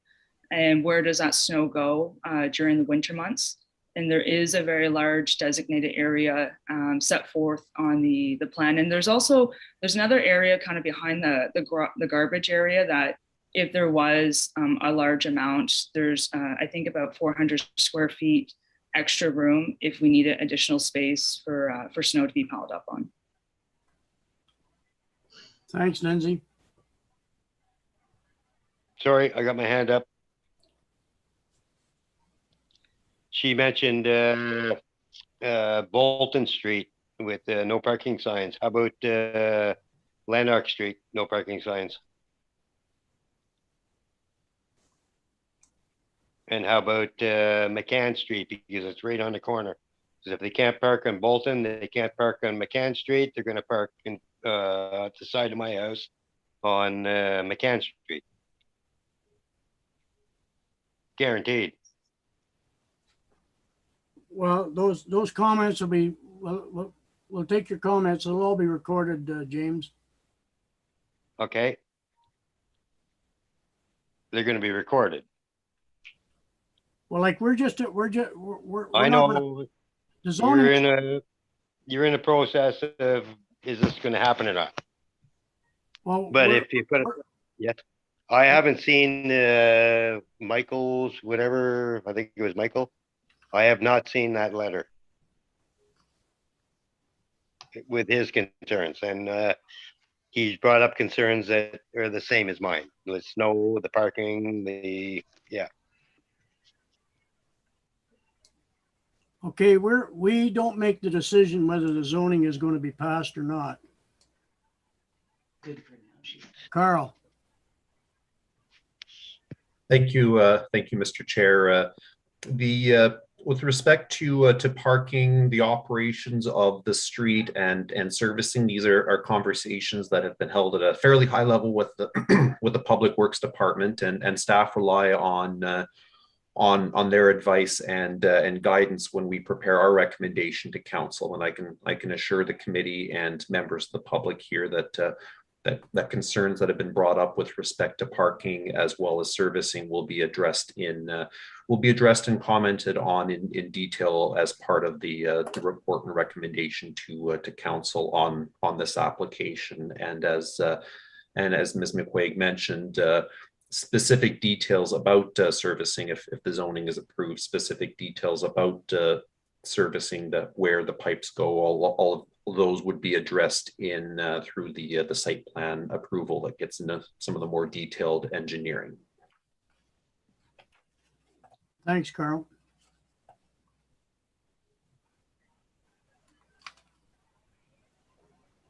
and where does that snow go during the winter months. And there is a very large designated area set forth on the plan. And there's another area kind of behind the garbage area that if there was a large amount, there's I think about 400 square feet extra room if we needed additional space for snow to be piled up on. Thanks, Lindsay. Sorry, I got my hand up. She mentioned Bolton Street with no parking signs. How about Lanark Street, no parking signs? And how about McCann Street, because it's right on the corner. Because if they can't park on Bolton, they can't park on McCann Street. They're going to park at the side of my house on McCann Street. Guaranteed. Well, those comments will be, we'll take your comments. They'll all be recorded, James. Okay. They're going to be recorded. Well, like we're I know the zoning. you're in a process of, is this going to happen or not? Well, But if you put it, yeah, I haven't seen Michael's, whatever, I think it was Michael. I have not seen that letter with his concerns, and he's brought up concerns that are the same as mine. The snow, the parking, yeah. Okay, we don't make the decision whether the zoning is going to be passed or not. Good for now. Carl. Thank you, Mr. Chair. With respect to parking, the operations of the street and servicing, these are conversations that have been held at a fairly high level with the with the Public Works Department, and staff rely on their advice and guidance when we prepare our recommendation to council. And I can assure the committee and members of the public here that that concerns that have been brought up with respect to parking as well as servicing will be addressed and commented on in detail as part of the report and recommendation to council on this application. And as Ms. McQuaig mentioned, specific details about servicing, if the zoning is approved, specific details about servicing, where the pipes go, all of those would be addressed in through the site plan approval that gets into some of the more detailed engineering. Thanks, Carl.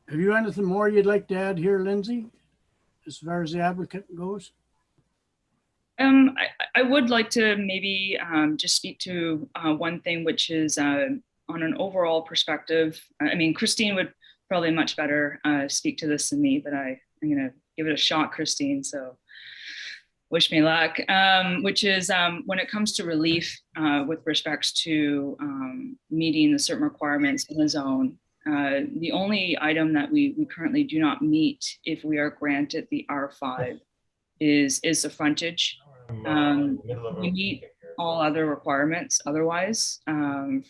Have you anything more you'd like to add here, Lindsay, as far as the applicant goes? I would like to maybe just speak to one thing, which is on an overall perspective. I mean, Christine would probably much better speak to this than me, but I'm going to give it a shot, Christine. So wish me luck, which is when it comes to relief with respects to meeting the certain requirements in the zone. The only item that we currently do not meet if we are granted the R5 is the frontage. We meet all other requirements otherwise, from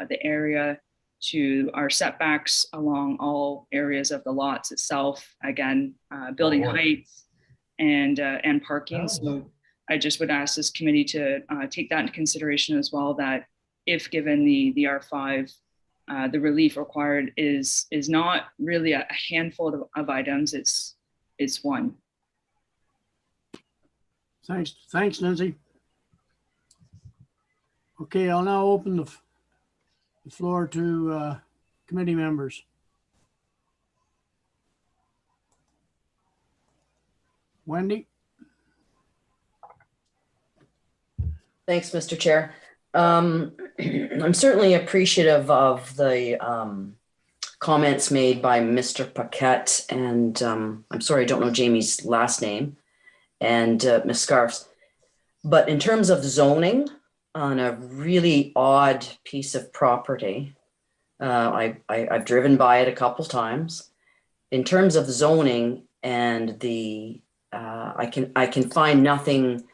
the area to our setbacks along all areas of the lots itself. Again, building heights and parking. So I just would ask this committee to take that into consideration as well, that if given the R5, the relief required is not really a handful of items, it's one. Thanks, Lindsay. Okay, I'll now open the floor to committee members. Wendy? Thanks, Mr. Chair. I'm certainly appreciative of the comments made by Mr. Paquette, and I'm sorry, I don't know Jamie's last name, and Ms. Scarfs. But in terms of zoning on a really odd piece of property, I've driven by it a couple times. In terms of zoning and the, I can find nothing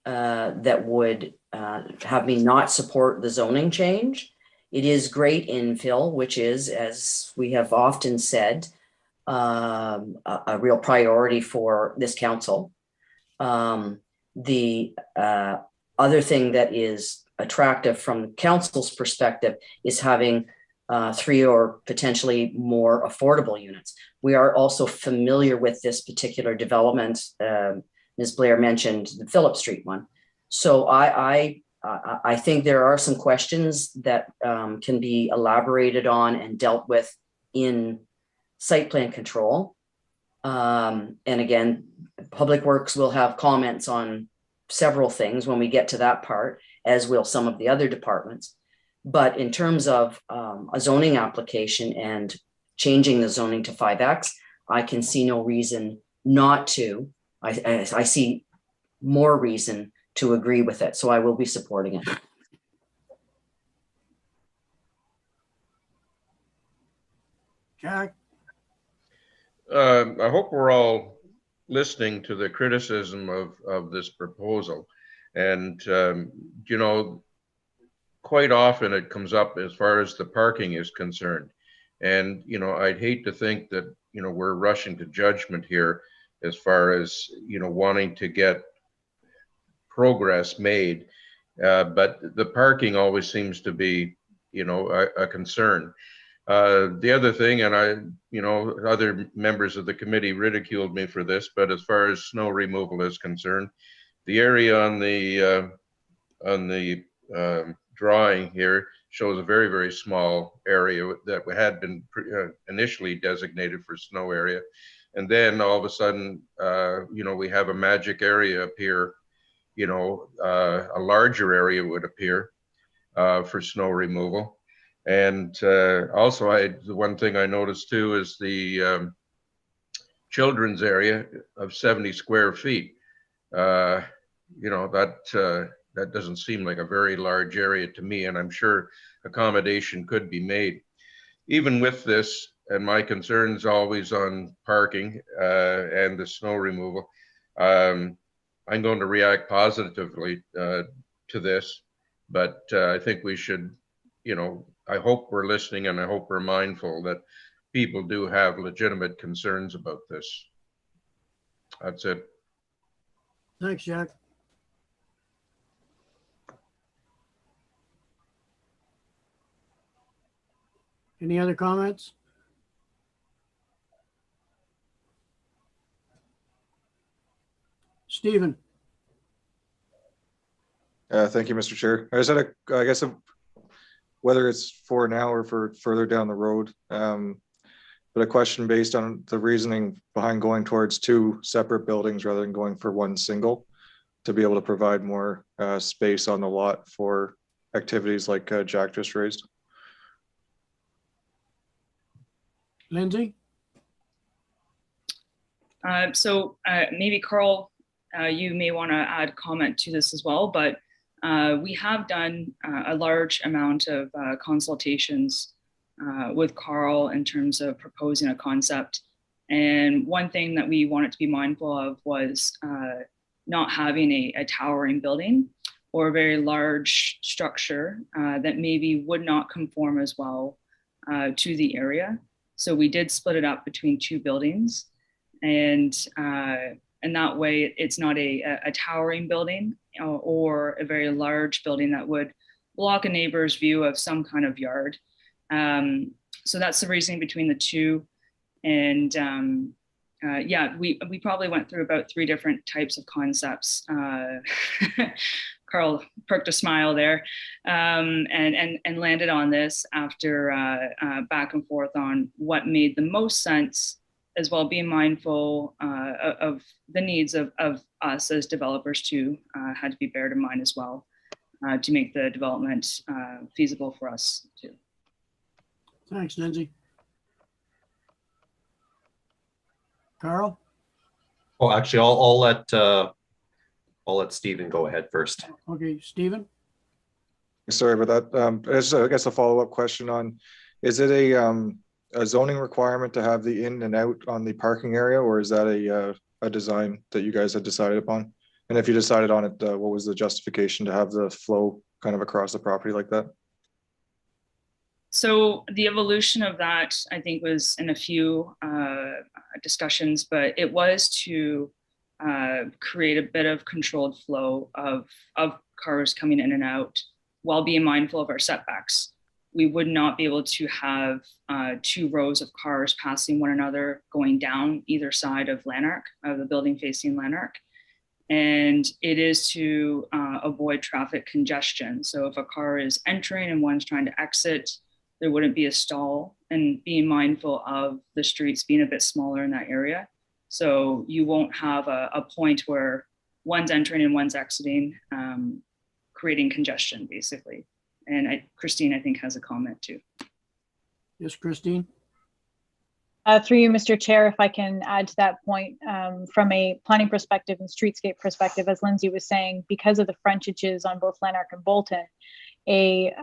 that would have me not support the zoning change. It is great infill, which is, as we have often said, a real priority for this council. The other thing that is attractive from council's perspective is having 3 or potentially more affordable units. We are also familiar with this particular development. Ms. Blair mentioned the Phillip Street one. So I think there are some questions that can be elaborated on and dealt with in site plan control. And again, Public Works will have comments on several things when we get to that part, as will some of the other departments. But in terms of a zoning application and changing the zoning to 5X, I can see no reason not to. I see more reason to agree with it. So I will be supporting it. Jack? I hope we're all listening to the criticism of this proposal. And, you know, quite often it comes up as far as the parking is concerned. And, you know, I'd hate to think that, you know, we're rushing to judgment here as far as, you know, wanting to get progress made. But the parking always seems to be, you know, a concern. The other thing, and you know, other members of the committee ridiculed me for this, but as far as snow removal is concerned, the area on the drawing here shows a very, very small area that had been initially designated for snow area. And then all of a sudden, you know, we have a magic area appear, you know, a larger area would appear for snow removal. And also, the one thing I noticed too is the children's area of 70 square feet. You know, that doesn't seem like a very large area to me, and I'm sure accommodation could be made. Even with this, and my concerns always on parking and the snow removal, I'm going to react positively to this, but I think we should, you know, I hope we're listening, and I hope we're mindful that people do have legitimate concerns about this. That's it. Thanks, Jack. Any other comments? Stephen? Thank you, Mr. Chair. I just had I guess, whether it's for now or for further down the road, but a question based on the reasoning behind going towards 2 separate buildings rather than going for one single, to be able to provide more space on the lot for activities like Jack just raised. Lindsay? So maybe Carl, you may want to add comment to this as well, but we have done a large amount of consultations with Carl in terms of proposing a concept. And one thing that we wanted to be mindful of was not having a towering building or a very large structure that maybe would not conform as well to the area. So we did split it up between 2 buildings, and that way it's not a towering building or a very large building that would block a neighbor's view of some kind of yard. So that's the reasoning between the 2. And yeah, we probably went through about 3 different types of concepts. Carl perked a smile there, and landed on this after back and forth on what made the most sense, as well being mindful of the needs of us as developers too, had to be bared in mind as well to make the development feasible for us too. Thanks, Lindsay. Carl? Oh, actually, I'll let Stephen go ahead first. Okay, Stephen? Sorry about that. I guess a follow-up question on, is it a zoning requirement to have the in and out on the parking area, or is that a design that you guys had decided upon? And if you decided on it, what was the justification to have the flow kind of across the property like that? So the evolution of that, I think, was in a few discussions, but it was to create a bit of controlled flow of cars coming in and out while being mindful of our setbacks. We would not be able to have 2 rows of cars passing one another going down either side of Lanark, of the building facing Lanark. And it is to avoid traffic congestion. So if a car is entering and one's trying to exit, there wouldn't be a stall, and being mindful of the streets being a bit smaller in that area. So you won't have a point where one's entering and one's exiting, creating congestion basically. And Christine, I think, has a comment too. Yes, Christine? Through you, Mr. Chair, if I can add to that point, from a planning perspective and streetscape perspective, as Lindsay was saying, because of the frontages on both Lanark and Bolton, a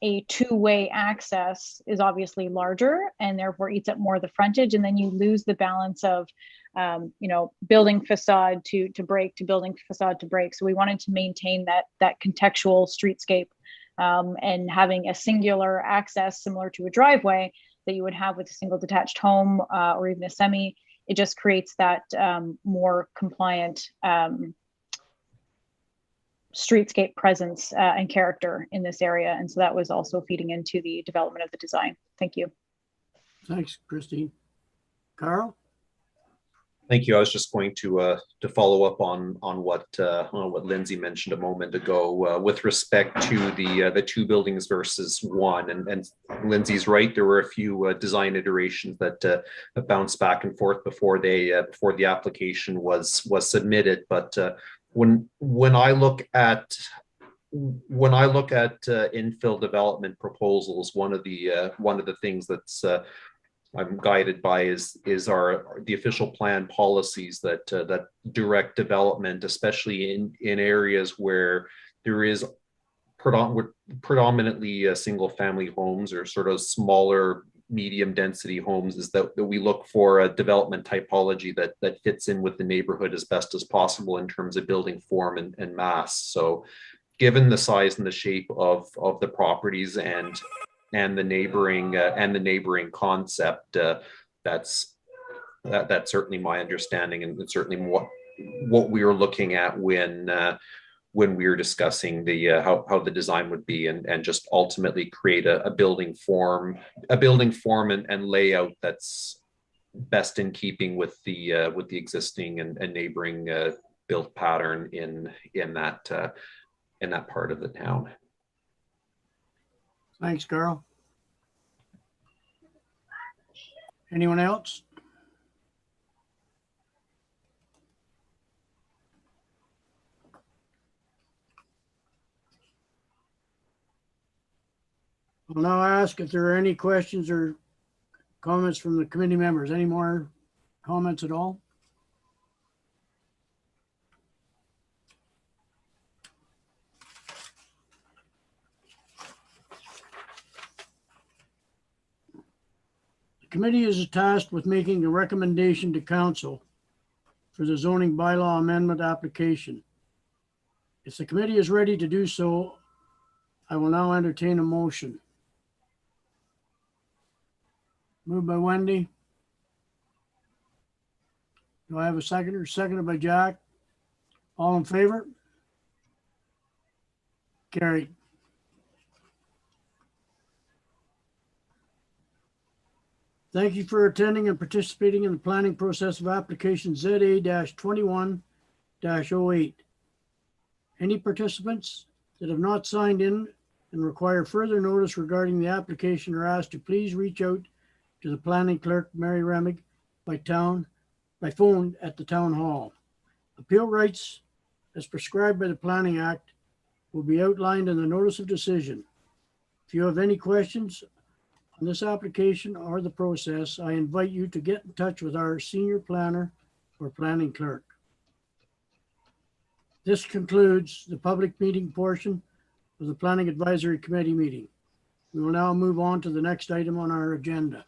2-way access is obviously larger and therefore eats up more of the frontage, and then you lose the balance of building facade to break to building facade to break. So we wanted to maintain that contextual streetscape, and having a singular access similar to a driveway that you would have with a single detached home or even a semi. It just creates that more compliant streetscape presence and character in this area. And so that was also feeding into the development of the design. Thank you. Thanks, Christine. Carl? Thank you. I was just going to follow up on what Lindsay mentioned a moment ago with respect to the 2 buildings versus 1. And Lindsay's right. There were a few design iterations that bounced back and forth before the application was submitted. But when I look at infill development proposals, one of the things that's I'm guided by is the official plan policies that direct development, especially in areas where there is predominantly single family homes or sort of smaller medium density homes, is that we look for a development typology that fits in with the neighborhood as best as possible in terms of building form and mass. So given the size and the shape of the properties and the neighboring concept, that's certainly my understanding, and it's certainly what we were looking at when we were discussing the how the design would be, and just ultimately create a building form and layout that's best in keeping with the existing and neighboring built pattern in that part of the town. Thanks, Carl. Anyone else? I'll now ask if there are any questions or comments from the committee members. Any more comments at all? committee is tasked with making a recommendation to council for the zoning bylaw amendment application. If the committee is ready to do so, I will now entertain a motion. Moved by Wendy. Do I have a seconder? Seconded by Jack. All in favor? Carried. Thank you for attending and participating in the planning process of application ZA-21-08. Any participants that have not signed in and require further notice regarding the application are asked to please reach out to the planning clerk, Mary Remig, by phone at the town hall. Appeal rights as prescribed by the Planning Act will be outlined in the notice of decision. If you have any questions on this application or the process, I invite you to get in touch with our senior planner or planning clerk. This concludes the public meeting portion of the Planning Advisory Committee meeting. We will now move on to the next item on our agenda.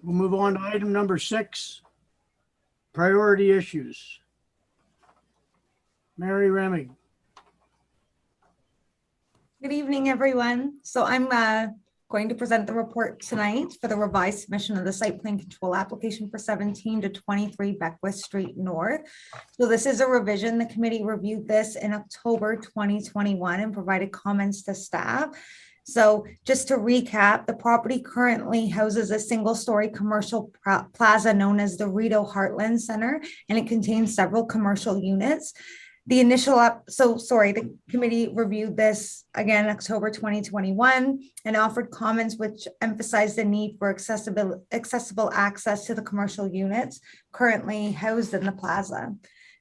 We'll move on to item number 6, priority issues. Mary Remig. Good evening, everyone. So I'm going to present the report tonight for the revised submission of the site plan control application for 17 to 23 Beckwith Street North. So this is a revision. The committee reviewed this in October 2021 and provided comments to staff. So just to recap, the property currently houses a single-story commercial plaza known as the Rito Heartland Center, and it contains several commercial units. The committee reviewed this again in October 2021 and offered comments which emphasized the need for accessible access to the commercial units currently housed in the plaza.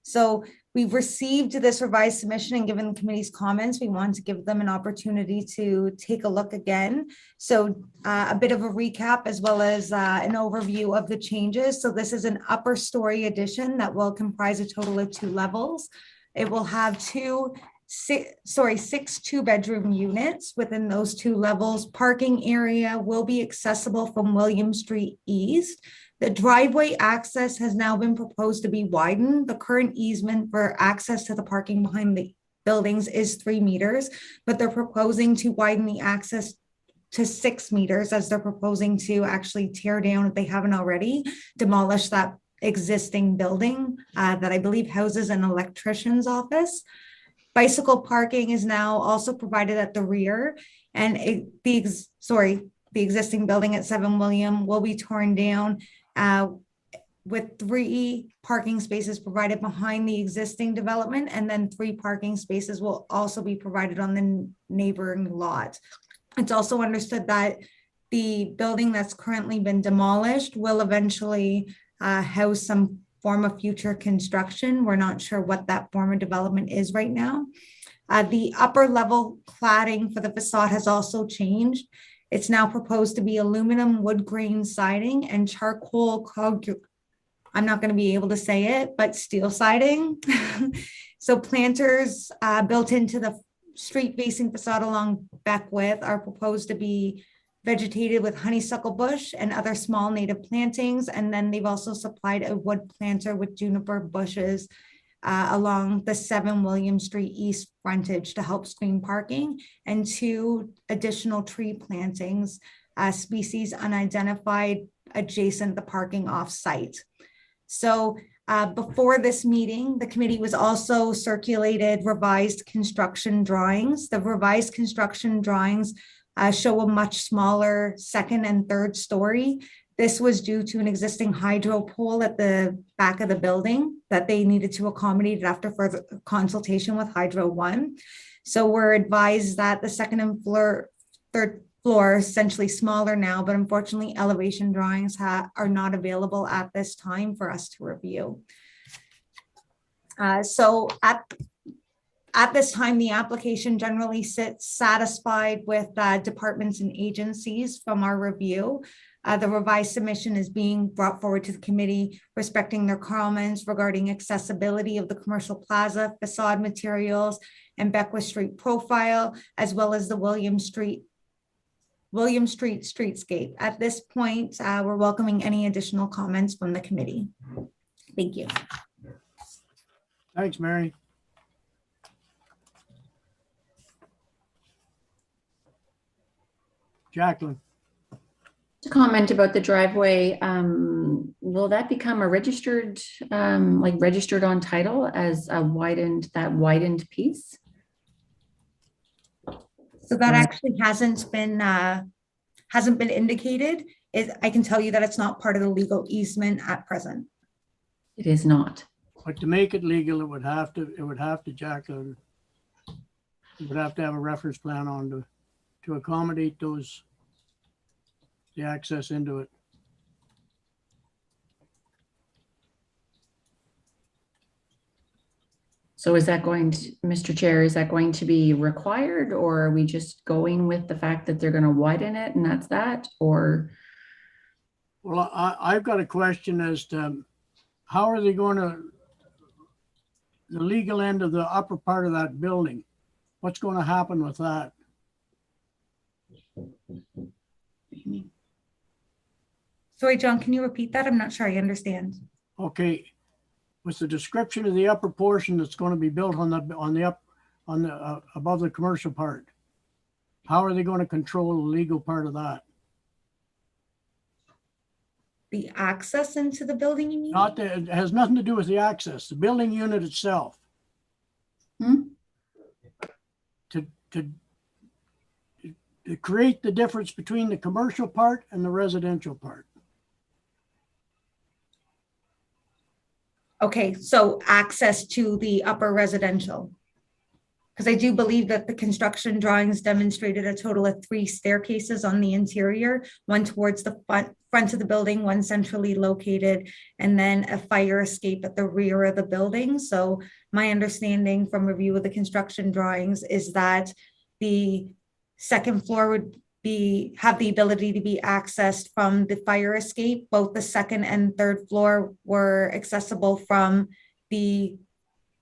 So we've received this revised submission, and given the committee's comments, we want to give them an opportunity to take a look again. So a bit of a recap as well as an overview of the changes. So this is an upper story addition that will comprise a total of 2 levels. It will have 6 2-bedroom units within those 2 levels. Parking area will be accessible from William Street East. The driveway access has now been proposed to be widened. The current easement for access to the parking behind the buildings is 3 meters, but they're proposing to widen the access to 6 meters as they're proposing to actually tear down, if they haven't already, demolish that existing building that I believe houses an electrician's office. Bicycle parking is now also provided at the rear, and the existing building at 7 William will be torn down with 3 parking spaces provided behind the existing development, and then 3 parking spaces will also be provided on the neighboring lot. It's also understood that the building that's currently been demolished will eventually house some form of future construction. We're not sure what that form of development is right now. The upper level cladding for the facade has also changed. It's now proposed to be aluminum wood grain siding and charcoal I'm not going to be able to say it, but steel siding. So planters built into the street facing facade along Beckwith are proposed to be vegetated with honeysuckle bush and other small native plantings. And then they've also supplied a wood planter with juniper bushes along the 7 William Street East frontage to help screen parking, and 2 additional tree plantings, species unidentified, adjacent the parking off-site. So before this meeting, the committee was also circulated revised construction drawings. The revised construction drawings show a much smaller 2nd and 3rd story. This was due to an existing hydro pole at the back of the building that they needed to accommodate after further consultation with Hydro One. So we're advised that the 2nd and 3rd floor are essentially smaller now, but unfortunately elevation drawings are not available at this time for us to review. So at this time, the application generally sits satisfied with departments and agencies from our review. The revised submission is being brought forward to the committee, respecting their comments regarding accessibility of the commercial plaza, facade materials, and Beckwith Street profile, as well as the William Street streetscape. At this point, we're welcoming any additional comments from the committee. Thank you. Thanks, Mary. Jacqueline. To comment about the driveway, will that become a registered, like registered on title as a widened piece? So that actually hasn't been indicated. I can tell you that it's not part of the legal easement at present. It is not. But to make it legal, it would have to, Jacqueline, it would have to have a reference plan on to accommodate those, the access into it. So is that going to, Mr. Chair, is that going to be required, or are we just going with the fact that they're going to widen it and that's that, or? Well, I've got a question as to how are they going to, the legal end of the upper part of that building, what's going to happen with that? Sorry, John, can you repeat that? I'm not sure I understand. Okay, with the description of the upper portion that's going to be built on the above the commercial part, how are they going to control the legal part of that? The access into the building, you mean? It has nothing to do with the access, the building unit itself. To create the difference between the commercial part and the residential part. Okay, so access to the upper residential. Because I do believe that the construction drawings demonstrated a total of 3 staircases on the interior, one towards the front of the building, one centrally located, and then a fire escape at the rear of the building. So my understanding from review of the construction drawings is that the second floor would have the ability to be accessed from the fire escape. Both the second and third floor were accessible from the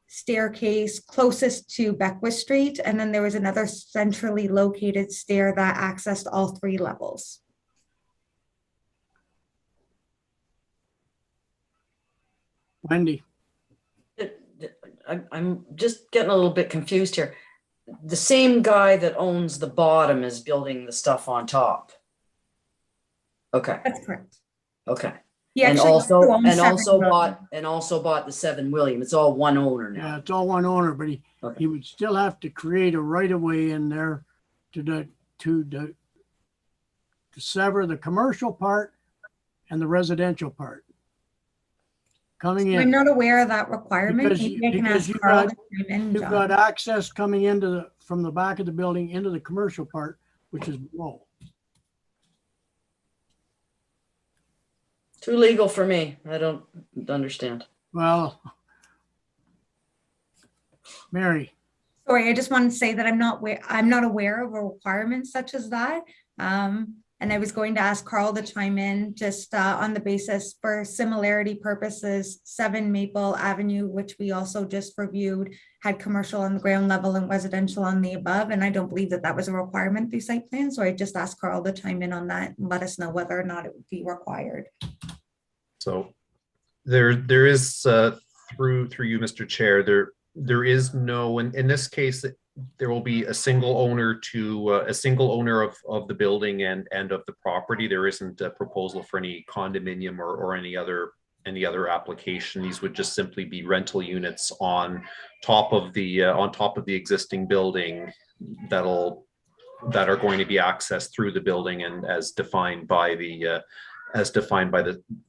staircase closest to Beckwith Street. And then there was another centrally located stair that accessed all 3 levels. Wendy. I'm just getting a little bit confused here. The same guy that owns the bottom is building the stuff on top. Okay. That's correct. Okay. He And actually also bought the 7 William. It's all one owner now. Yeah, it's all one owner, but he would still have to create a right of way in there to sever the commercial part and the residential part. Coming in. I'm not aware of that requirement. Because Maybe I can ask Carl to chime in, you've John. got access coming into from the back of the building into the commercial part, which is below. Too legal for me. I don't understand. Well, Mary. Sorry, I just wanted to say that I'm not aware of a requirement such as that. And I was going to ask Carl to chime in just on the basis for similarity purposes, 7 Maple Avenue, which we also just reviewed, had commercial on the ground level and residential on the above. And I don't believe that that was a requirement through site plan. So I just asked Carl to chime in on that and let us know whether or not it would be required. So there is through you, Mr. Chair, there is no, in this case, there will be a single owner of the building and of the property. There isn't a proposal for any condominium or any other application. These would just simply be rental units on top of the existing building that are going to be accessed through the building and as defined by the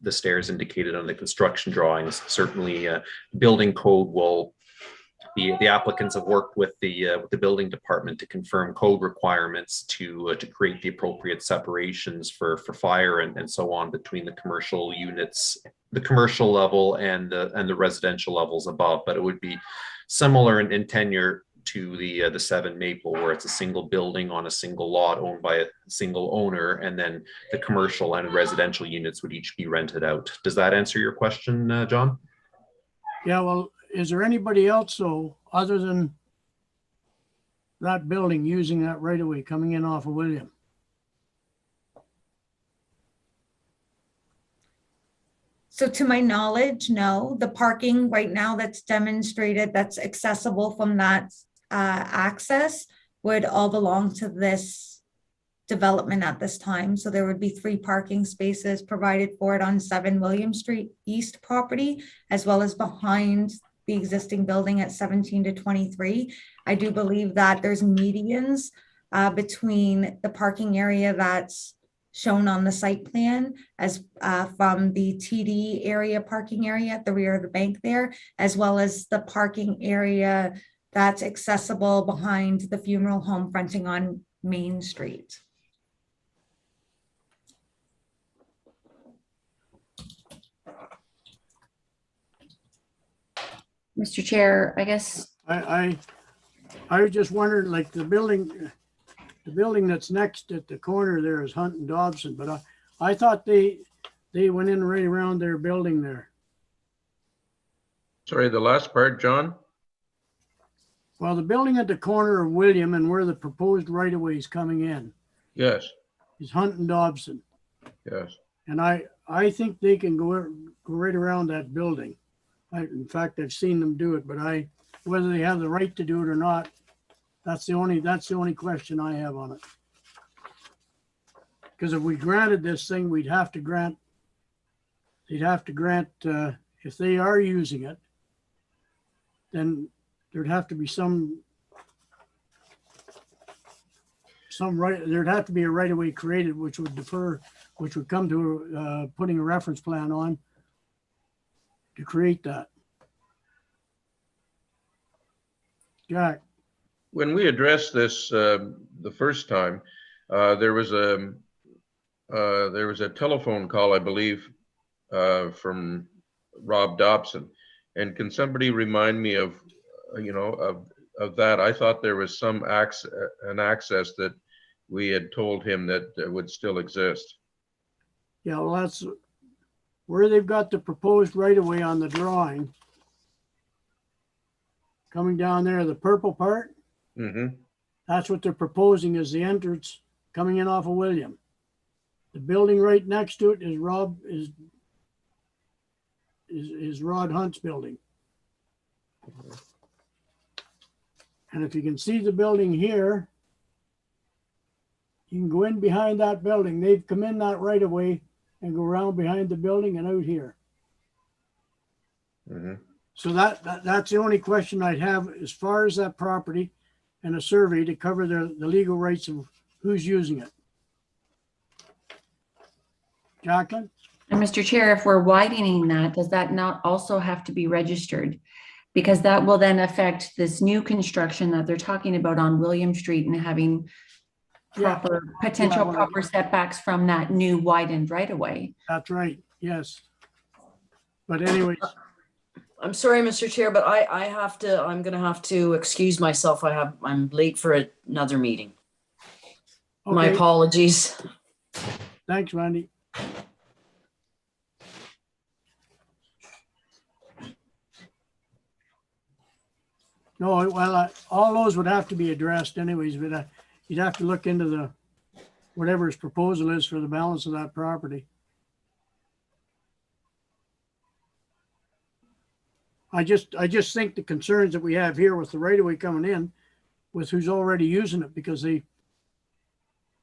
stairs indicated on the construction drawings. Certainly, building code will. The applicants have worked with the building department to confirm code requirements to create the appropriate separations for fire and so on between the commercial units, the commercial level and the residential levels above. But it would be similar in tenure to the 7 Maple, where it's a single building on a single lot owned by a single owner, and then the commercial and residential units would each be rented out. Does that answer your question, John? Yeah, well, is there anybody else, so other than that building using that right of way coming in off of William? So to my knowledge, no, the parking right now that's demonstrated, that's accessible from that access would all belong to this development at this time. So there would be 3 parking spaces provided for it on 7 William Street East property, as well as behind the existing building at 17 to 23. I do believe that there's medians between the parking area that's shown on the site plan as from the TD area parking area at the rear of the bank there, as well as the parking area that's accessible behind the funeral home fronting on Main Street. Mr. Chair, I guess. I was just wondering, like the building that's next at the corner there is Hunt and Dobson, but I thought they went in right around their building there. Sorry, the last part, John? Well, the building at the corner of William and where the proposed right of way is coming in Yes, is Hunt and Dobson. yes. And I think they can go right around that building. In fact, I've seen them do it, but whether they have the right to do it or not, that's the only question I have on it. Because if we granted this thing, they'd have to grant, if they are using it, then there'd have to be there'd have to be a right of way created, which would come to putting a reference plan on to create that. Jack. When we addressed this the first time, there was a telephone call, I believe, from Rob Dobson. And can somebody remind me of that? I thought there was an access that we had told him that would still exist. Yeah, well, that's where they've got the proposed right of way on the drawing. Coming down there, the purple part. Mm-hmm. That's what they're proposing as the entrance coming in off of William. The building right next to it is Rod Hunt's building. And if you can see the building here, you can go in behind that building. They've come in that right of way and go around behind the building and out here. Mm-hmm. So that's the only question I'd have as far as that property and a survey to cover the legal rights of who's using it. Jacqueline? And Mr. Chair, if we're widening that, does that not also have to be registered? Because that will then affect this new construction that they're talking about on William Street and having proper setbacks from that new widened right of way. That's right, yes. But anyways. I'm sorry, Mr. Chair, but I'm gonna have to excuse myself. I'm late for another meeting. Okay. My apologies. Thanks, Randy. No, well, all those would have to be addressed anyways, but you'd have to look into whatever his proposal is for the balance of that property. I just think the concerns that we have here with the right of way coming in with who's already using it, because they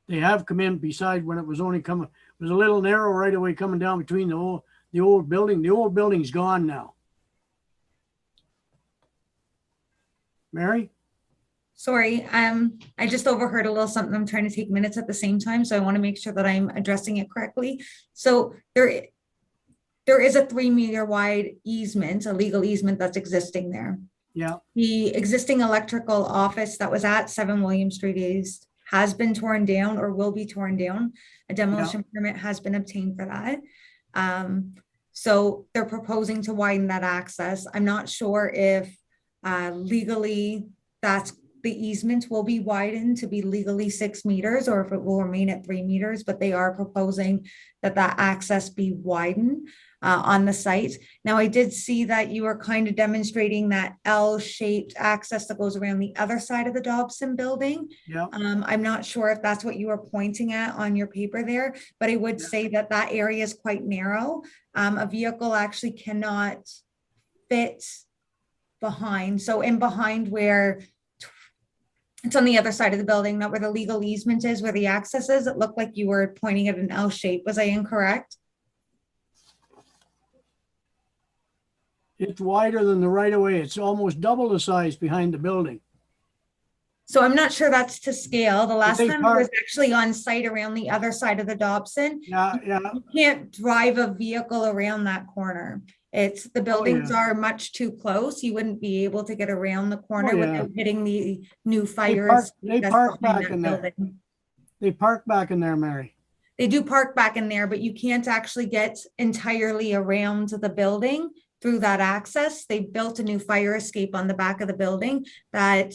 have come in beside when it was only coming, it was a little narrow right of way coming down between the old building. The old building's gone now. Mary? Sorry, I just overheard a little something. I'm trying to take minutes at the same time, so I want to make sure that I'm addressing it correctly. So there is a 3-meter wide easement, a legal easement that's existing there. Yeah. The existing electrical office that was at 7 William Street East has been torn down or will be torn down. A demolition permit has been obtained for that. So they're proposing to widen that access. I'm not sure if legally that's the easement will be widened to be legally 6 meters, or if it will remain at 3 meters, but they are proposing that that access be widened on the site. Now, I did see that you were kind of demonstrating that L-shaped access that goes around the other side of the Dobson building. Yeah. I'm not sure if that's what you were pointing at on your paper there, but I would say that that area is quite narrow. A vehicle actually cannot fit behind. So in behind where it's on the other side of the building, not where the legal easement is, where the access is, it looked like you were pointing at an L shape. Was I incorrect? It's wider than the right of way. It's almost double the size behind the building. So I'm not sure that's to scale. The last they time I was park- actually on site around the other side of the Dobson. Yeah, yeah. You can't drive a vehicle around that corner. It's the buildings are much too close. You wouldn't be able to get around the corner yeah. without hitting the new fire. They that's park behind back that in there. building. They park back in there, Mary. They do park back in there, but you can't actually get entirely around the building through that access. They built a new fire escape on the back of the building that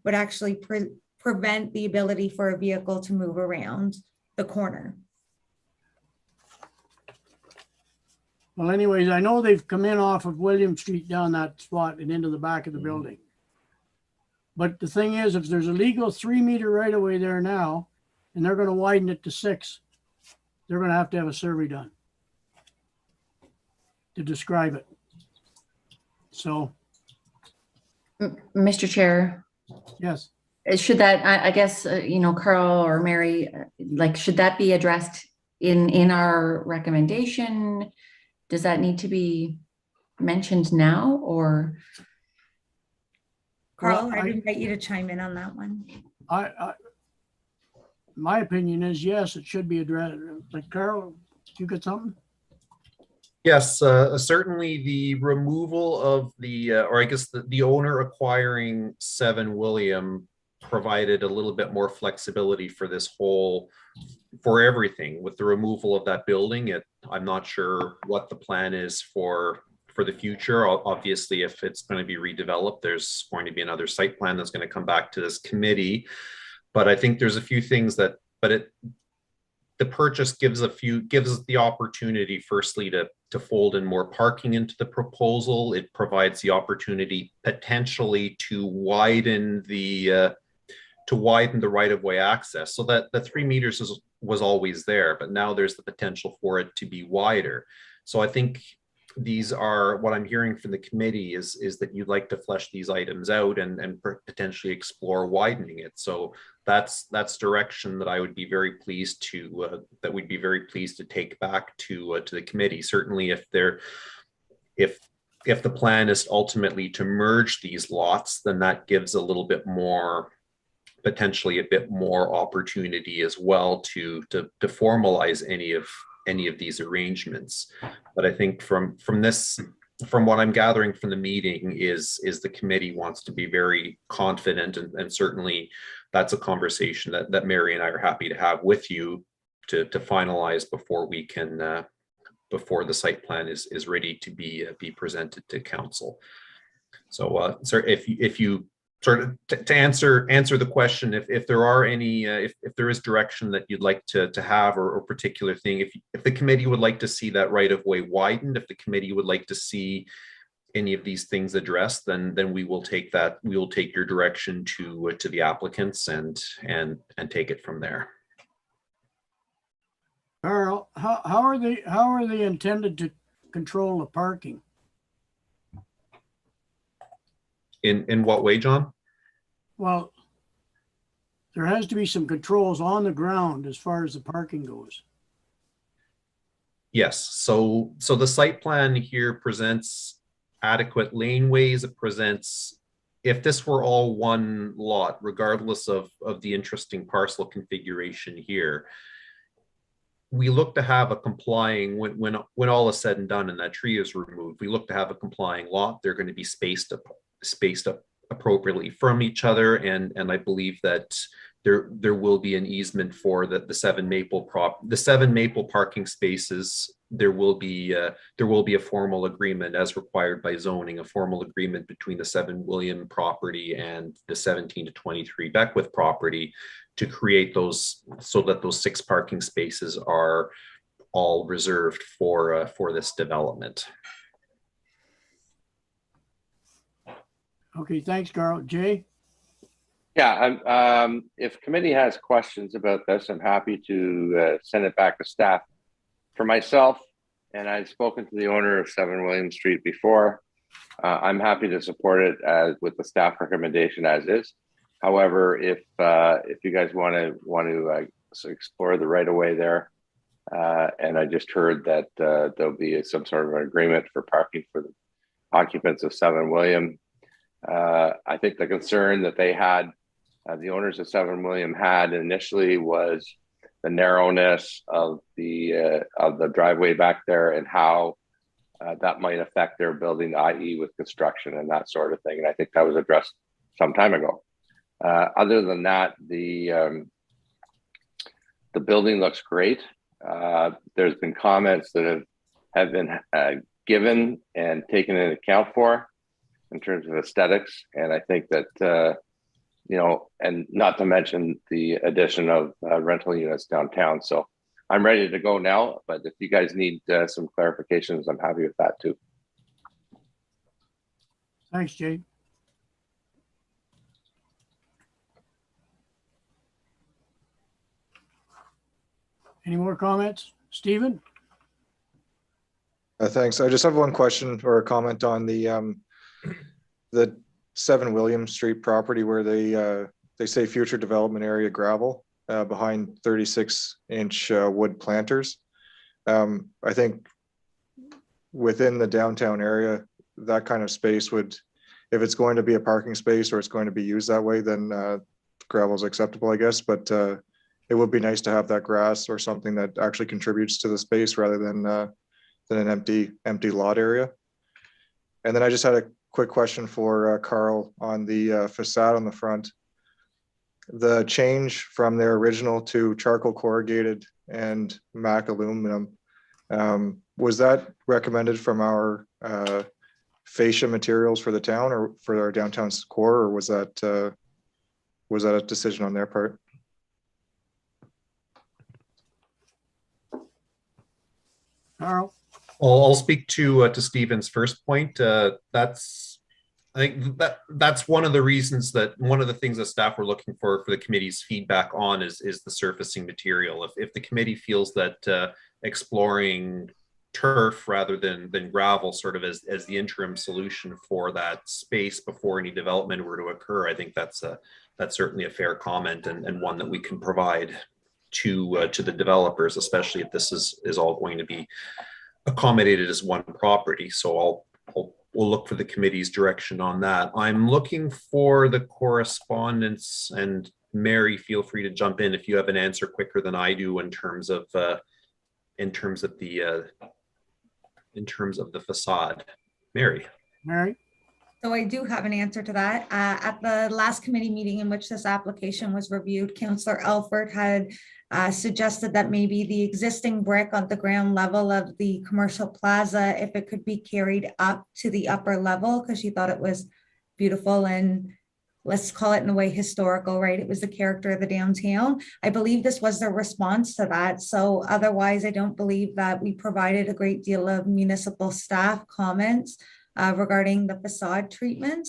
would actually prevent the ability for a vehicle to move around the corner. Well, anyways, I know they've come in off of William Street down that spot and into the back of the building. But the thing is, if there's a legal 3 meter right of way there now, and they're gonna widen it to 6, they're gonna have to have a survey done to describe it. So, Mr. Chair, yes, should that, I guess, you know, Carl or Mary, like, should that be addressed in our recommendation? Does that need to be mentioned now, or? Carl, Well, I'd invite you to chime in on that one. my opinion is yes, it should be addressed. Like, Carl, you got something? Yes, certainly the removal of the, or I guess the owner acquiring 7 William provided a little bit more flexibility for this whole, for everything. With the removal of that building, I'm not sure what the plan is for the future. Obviously, if it's going to be redeveloped, there's going to be another site plan that's going to come back to this committee. But I think there's a few things that, the purchase gives the opportunity, firstly, to fold in more parking into the proposal. It provides the opportunity potentially to widen the right-of-way access, so that the 3 meters was always there, but now there's the potential for it to be wider. So I think these are, what I'm hearing from the committee is that you'd like to flesh these items out and potentially explore widening it. So that's direction that I would be very pleased to, that we'd be very pleased to take back to the committee. Certainly if the plan is ultimately to merge these lots, then that gives a little bit more, potentially a bit more opportunity as well to formalize any of these arrangements. But I think from what I'm gathering from the meeting is the committee wants to be very confident, and certainly that's a conversation that Mary and I are happy to have with you to finalize before we can before the site plan is ready to be presented to council. So sir, if you sort of to answer the question, if there are any, if there is direction that you'd like to have, or particular thing, if the committee would like to see that right of way widened, if the committee would like to see any of these things addressed, then we will take that. We will take your direction to the applicants and take it from there. Carl, how are they intended to control the parking? In what way, John? Well, there has to be some controls on the ground as far as the parking goes. Yes, so the site plan here presents adequate laneways. It presents, if this were all one lot, regardless of the interesting parcel configuration here, we look to have a complying, when all is said and done and that tree is removed, we look to have a complying lot. They're going to be spaced up appropriately from each other, and I believe that there will be an easement for the 7 Maple parking spaces there will be a formal agreement as required by zoning, a formal agreement between the 7 William property and the 17 to 23 Beckwith property to create those, so that those 6 parking spaces are all reserved for this development. Okay, thanks, Carl. Jay? Yeah, if committee has questions about this, I'm happy to send it back to staff. For myself, and I've spoken to the owner of 7 William Street before, I'm happy to support it as with the staff recommendation as is. However, if you guys want to explore the right of way there, and I just heard that there'll be some sort of an agreement for parking for the occupants of 7 William. I think the concern that they had, the owners of 7 William had initially, was the narrowness of the driveway back there and how that might affect their building, i.e. with construction and that sort of thing. And I think that was addressed some time ago. Other than that, the building looks great. There's been comments that have been given and taken into account for in terms of aesthetics. And I think that, you know, and not to mention the addition of rental units downtown. So I'm ready to go now, but if you guys need some clarifications, I'm happy with that too. Thanks, Jay. Any more comments? Stephen? Thanks. I just have one question or a comment on the 7 William Street property where they say future development area gravel behind 36-inch wood planters. I think within the downtown area, that kind of space would, if it's going to be a parking space or it's going to be used that way, then gravel is acceptable, I guess. But it would be nice to have that grass or something that actually contributes to the space rather than an empty lot area. And then I just had a quick question for Carl on the facade on the front. The change from their original to charcoal corrugated and MAC aluminum, was that recommended from our fascia materials for the town or for our downtown core, or was that a decision on their part? Carl? I'll speak to Stephen's first point. I think that's one of the reasons, that one of the things that staff were looking for the committee's feedback on is the surfacing material. If the committee feels that exploring turf rather than gravel sort of as the interim solution for that space before any development were to occur, I think that's certainly a fair comment and one that we can provide to the developers, especially if this is all going to be accommodated as one property. So we'll look for the committee's direction on that. I'm looking for the correspondence, and Mary, feel free to jump in if you have an answer quicker than I do in terms of the facade. Mary. Mary? So I do have an answer to that. At the last committee meeting in which this application was reviewed, Councillor Alford had suggested that maybe the existing brick on the ground level of the commercial plaza, if it could be carried up to the upper level, because she thought it was beautiful and, let's call it in a way, historical, right? It was the character of the downtown. I believe this was the response to that. So otherwise, I don't believe that we provided a great deal of municipal staff comments regarding the facade treatment.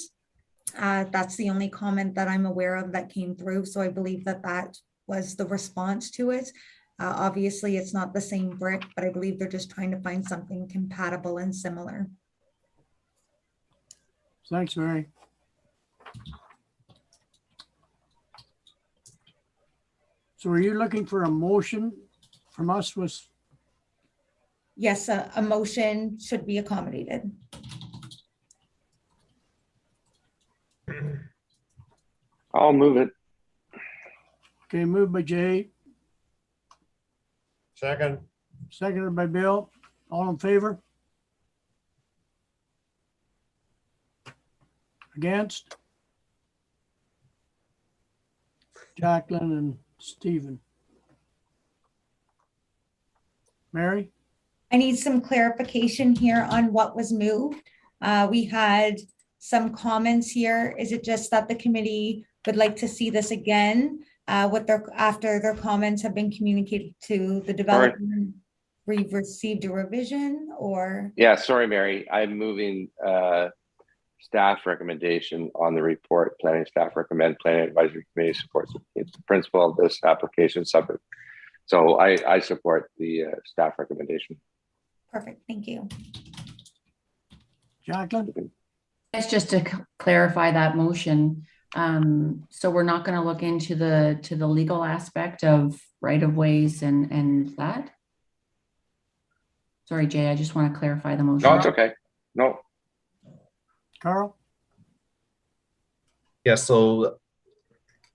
That's the only comment that I'm aware of that came through. So I believe that was the response to it. Obviously, it's not the same brick, but I believe they're just trying to find something compatible and similar. Thanks, Mary. So are you looking for a motion from us with? Yes, a motion should be accommodated. I'll move it. Okay, moved by Jay, Second. seconded by Bill. All in favor? Against? Jacqueline and Stephen. Mary? I need some clarification here on what was moved. We had some comments here. Is it just that the committee would like to see this again? After their comments have been communicated to the development, we've received a revision, or? Yeah, sorry, Mary. I'm moving staff recommendation on the report. Planning staff recommend planning advisory committee supports the principle of this application subject. So I support the staff recommendation. Perfect, thank you. Jacqueline? It's just to clarify that motion. So we're not going to look into the legal aspect of right-of-ways and that? Sorry, Jay, I just want to clarify the motion. No, it's okay. No. Carl? Yeah, so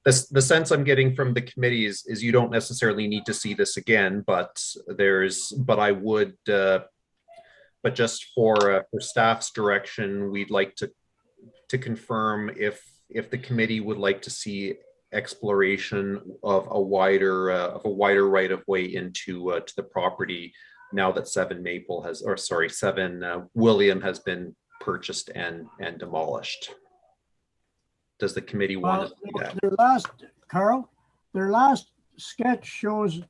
the sense I'm getting from the committee is you don't necessarily need to see this again, but I would, but just for staff's direction, we'd like to confirm if the committee would like to see exploration of a wider right of way into to the property now that 7 William has been purchased and demolished. Does the committee want to see that? Their last sketch shows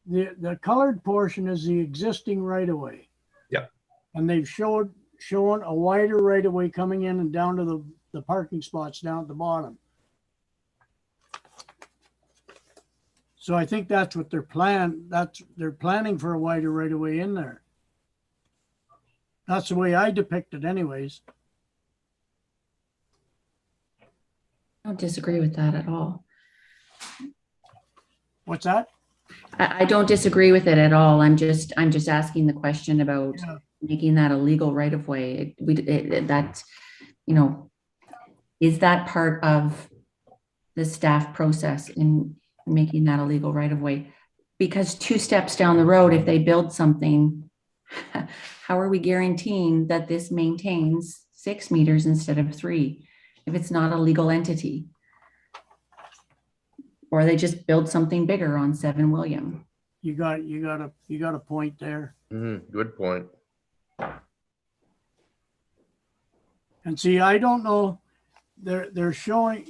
the colored portion is the existing right of way. Yeah. And they've shown a wider right of way coming in and down to the parking spots down at the bottom. So I think that's what they're planning for a wider right of way in there. That's the way I depict it anyways. I don't disagree with that at all. What's that? I don't disagree with it at all. I'm just asking the question about making that a legal right of way. That, you know, is that part of the staff process in making that a legal right of way? Because 2 steps down the road, if they build something, how are we guaranteeing that this maintains 6 meters instead of 3 if it's not a legal entity? Or they just build something bigger on 7 William. You got a point there. Good point. And see, I don't know, they're showing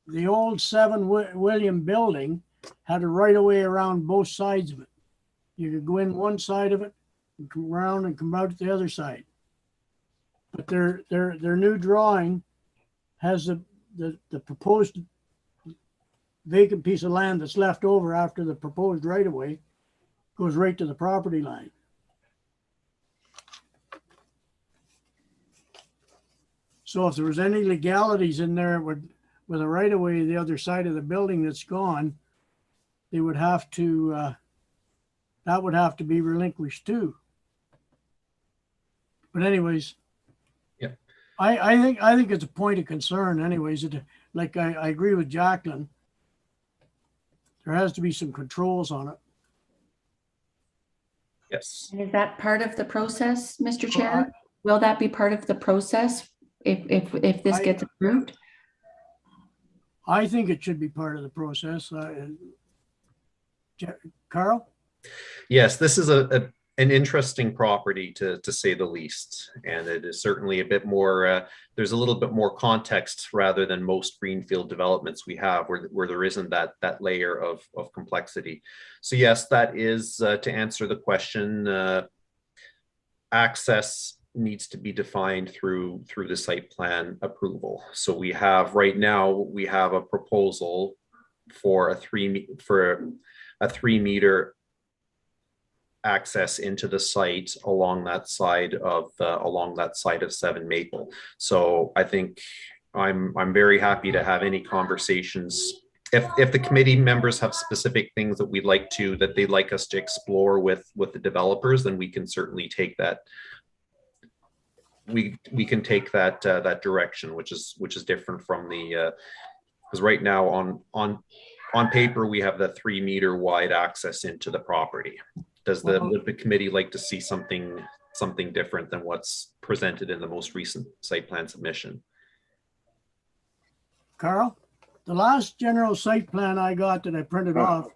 the old 7 William building had a right of way around both sides of it. You could go in one side of it and come around and come out the other side. But their new drawing has the proposed vacant piece of land that's left over after the proposed right of way goes right to the property line. So if there was any legalities in there with a right of way the other side of the building that's gone, they would have to that would have to be relinquished too. But anyways, yeah, I think it's a point of concern anyways. Like I agree with Jacqueline. There has to be some controls on it. Yes. And is that part of the process, Mr. Chair? Will that be part of the process if this gets approved? I think it should be part of the process. Carl? Yes, this is an interesting property to say the least, and it is certainly a bit more. There's a little bit more context rather than most greenfield developments we have, where there isn't that layer of complexity. So yes, that is to answer the question. Access needs to be defined through the site plan approval. So we have right now a proposal for a 3 meter access into the site along that side of 7 Maple. So I think I'm very happy to have any conversations. If the committee members have specific things that they'd like us to explore with the developers, then we can certainly take that. We can take that direction, which is different from the because right now on paper we have the 3 meter wide access into the property. Would the committee like to see something different than what's presented in the most recent site plan submission? Carl, the last general site plan I got that I printed off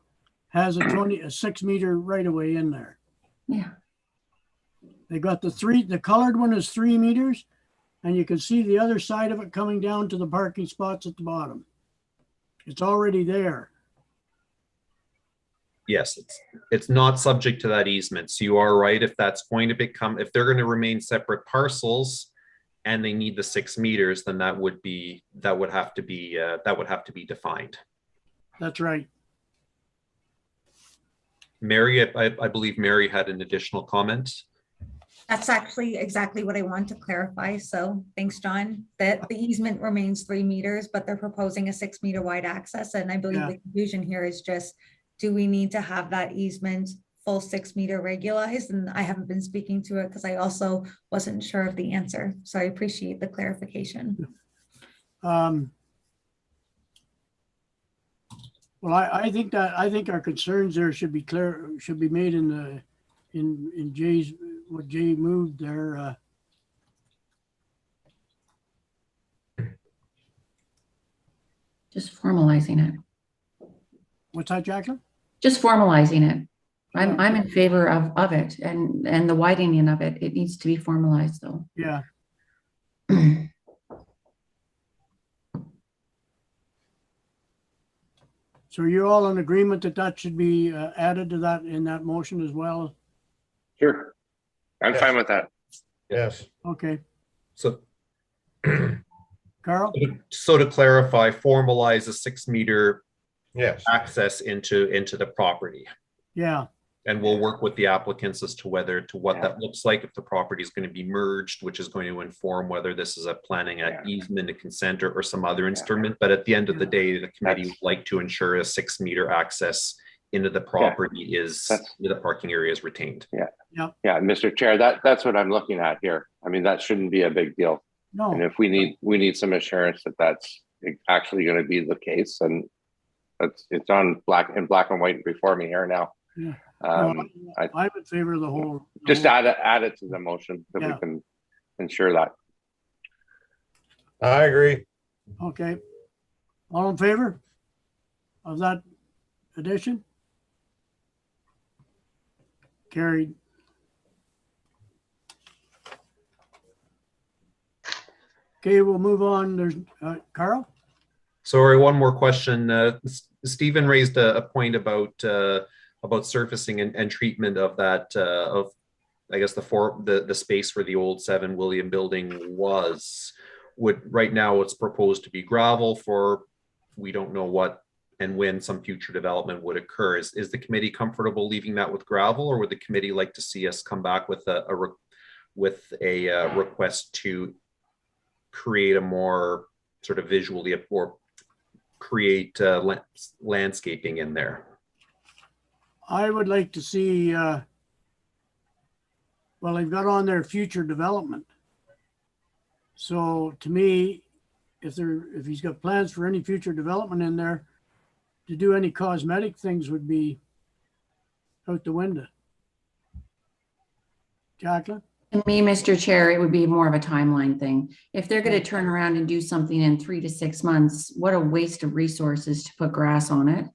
has a 6 meter right of way in there. Yeah. They got the colored one is 3 meters, and you can see the other side of it coming down to the parking spots at the bottom. It's already there. Yes, it's not subject to that easement. So you are right. If that's going to become, if they're going to remain separate parcels and they need the 6 meters, then that would have to be defined. That's right. Mary, I believe Mary had an additional comment. That's actually exactly what I want to clarify. So thanks, John, that the easement remains 3 meters, but they're proposing a 6 meter wide access. And I believe the confusion here is just, do we need to have that easement full 6 meter regularized? And I haven't been speaking to it because I also wasn't sure of the answer. So I appreciate the clarification. Well, I think our concerns there should be clear, should be made in Jay's, what Jay moved there. Just formalizing it. What's that, Jacqueline? Just formalizing it. I'm in favor of it and the widening of it. It needs to be formalized though. Yeah. So you're all in agreement that that should be added to that in that motion as well? Sure. I'm fine with that. Yes. Okay. So, Carl? so to clarify, formalize a 6 meter Yes. access into the property. Yeah. And we'll work with the applicants as to what that looks like, if the property is going to be merged, which is going to inform whether this is a planning at easement, a consent, or some other instrument. But at the end of the day, the committee would like to ensure a 6 meter access into the property the parking area is retained. Yeah. Yeah. Yeah, Mr. Chair, that's what I'm looking at here. I mean, that shouldn't be a big deal. No. And if we need some assurance that that's actually going to be the case, and it's on black and white before me here now. Yeah. I'm in favor of the whole. Just add it to the motion that we can ensure that. I agree. Okay. All in favor of that addition? Carried. Okay, we'll move on. There's Carl? Sorry, one more question. Stephen raised a point about surfacing and treatment of that of, I guess, the space where the old 7 William building was. Right now it's proposed to be gravel for, we don't know what and when some future development would occur. Is the committee comfortable leaving that with gravel, or would the committee like to see us come back with a request to create a more sort of visually or create landscaping in there? I would like to see, well, they've got on their future development. So to me, if he's got plans for any future development in there, to do any cosmetic things would be out the window. Jacqueline? To me, Mr. Chair, it would be more of a timeline thing. If they're going to turn around and do something in 3 to 6 months, what a waste of resources to put grass on it.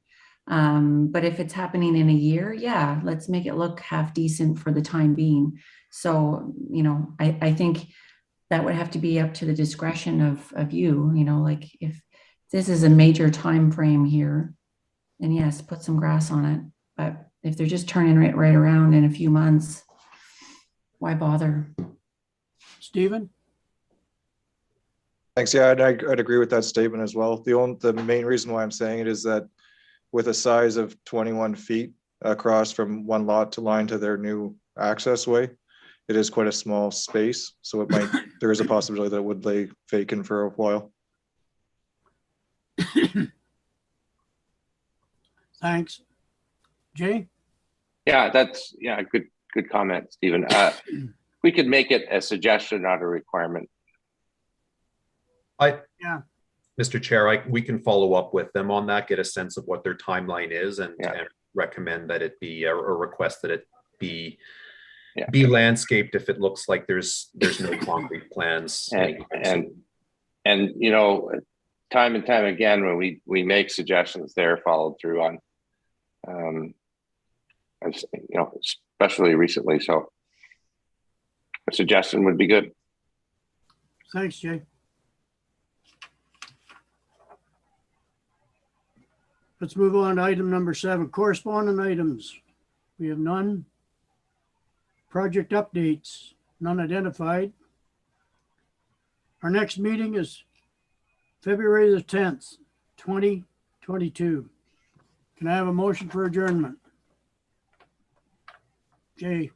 But if it's happening in a year, yeah, let's make it look half decent for the time being. So, I think that would have to be up to the discretion of you, like if this is a major time frame here, then yes, put some grass on it. But if they're just turning it right around in a few months, why bother? Stephen? Thanks. Yeah, I'd agree with that statement as well. The main reason why I'm saying it is that with a size of 21 feet across from one lot to line to their new access way, it is quite a small space. So there is a possibility that it would lay vacant for a while. Thanks. Jay? Yeah, good comment, Stephen. We could make it a suggestion, not a requirement. Mr. Chair, we can follow up with them on that, get a sense of what their timeline is, and recommend that it be a request that it be landscaped if it looks like there's no concrete plans. And time and time again, when we make suggestions, they're followed through on. especially recently. So a suggestion would be good. Thanks, Jay. Let's move on to item number 7, correspondent items. We have none. Project updates, none identified. Our next meeting is February the 10th, 2022. Can I have a motion for adjournment? Jay.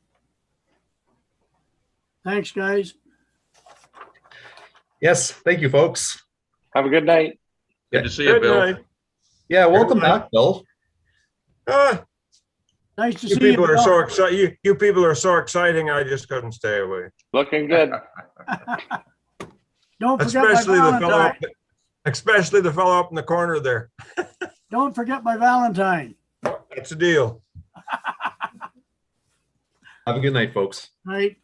Thanks, guys. Yes, thank you, folks. Have a good night. Good to see you, Good Bill. night. Yeah, welcome night. back, Bill. Ah, Nice to you see you. people are Bill. so exciting. You people are so exciting. I just couldn't stay away. Looking good. Don't forget my Especially the fellow, Valentine. especially the fellow up in the corner there. Don't forget my Valentine. That's the deal. Have a good night, folks. Night.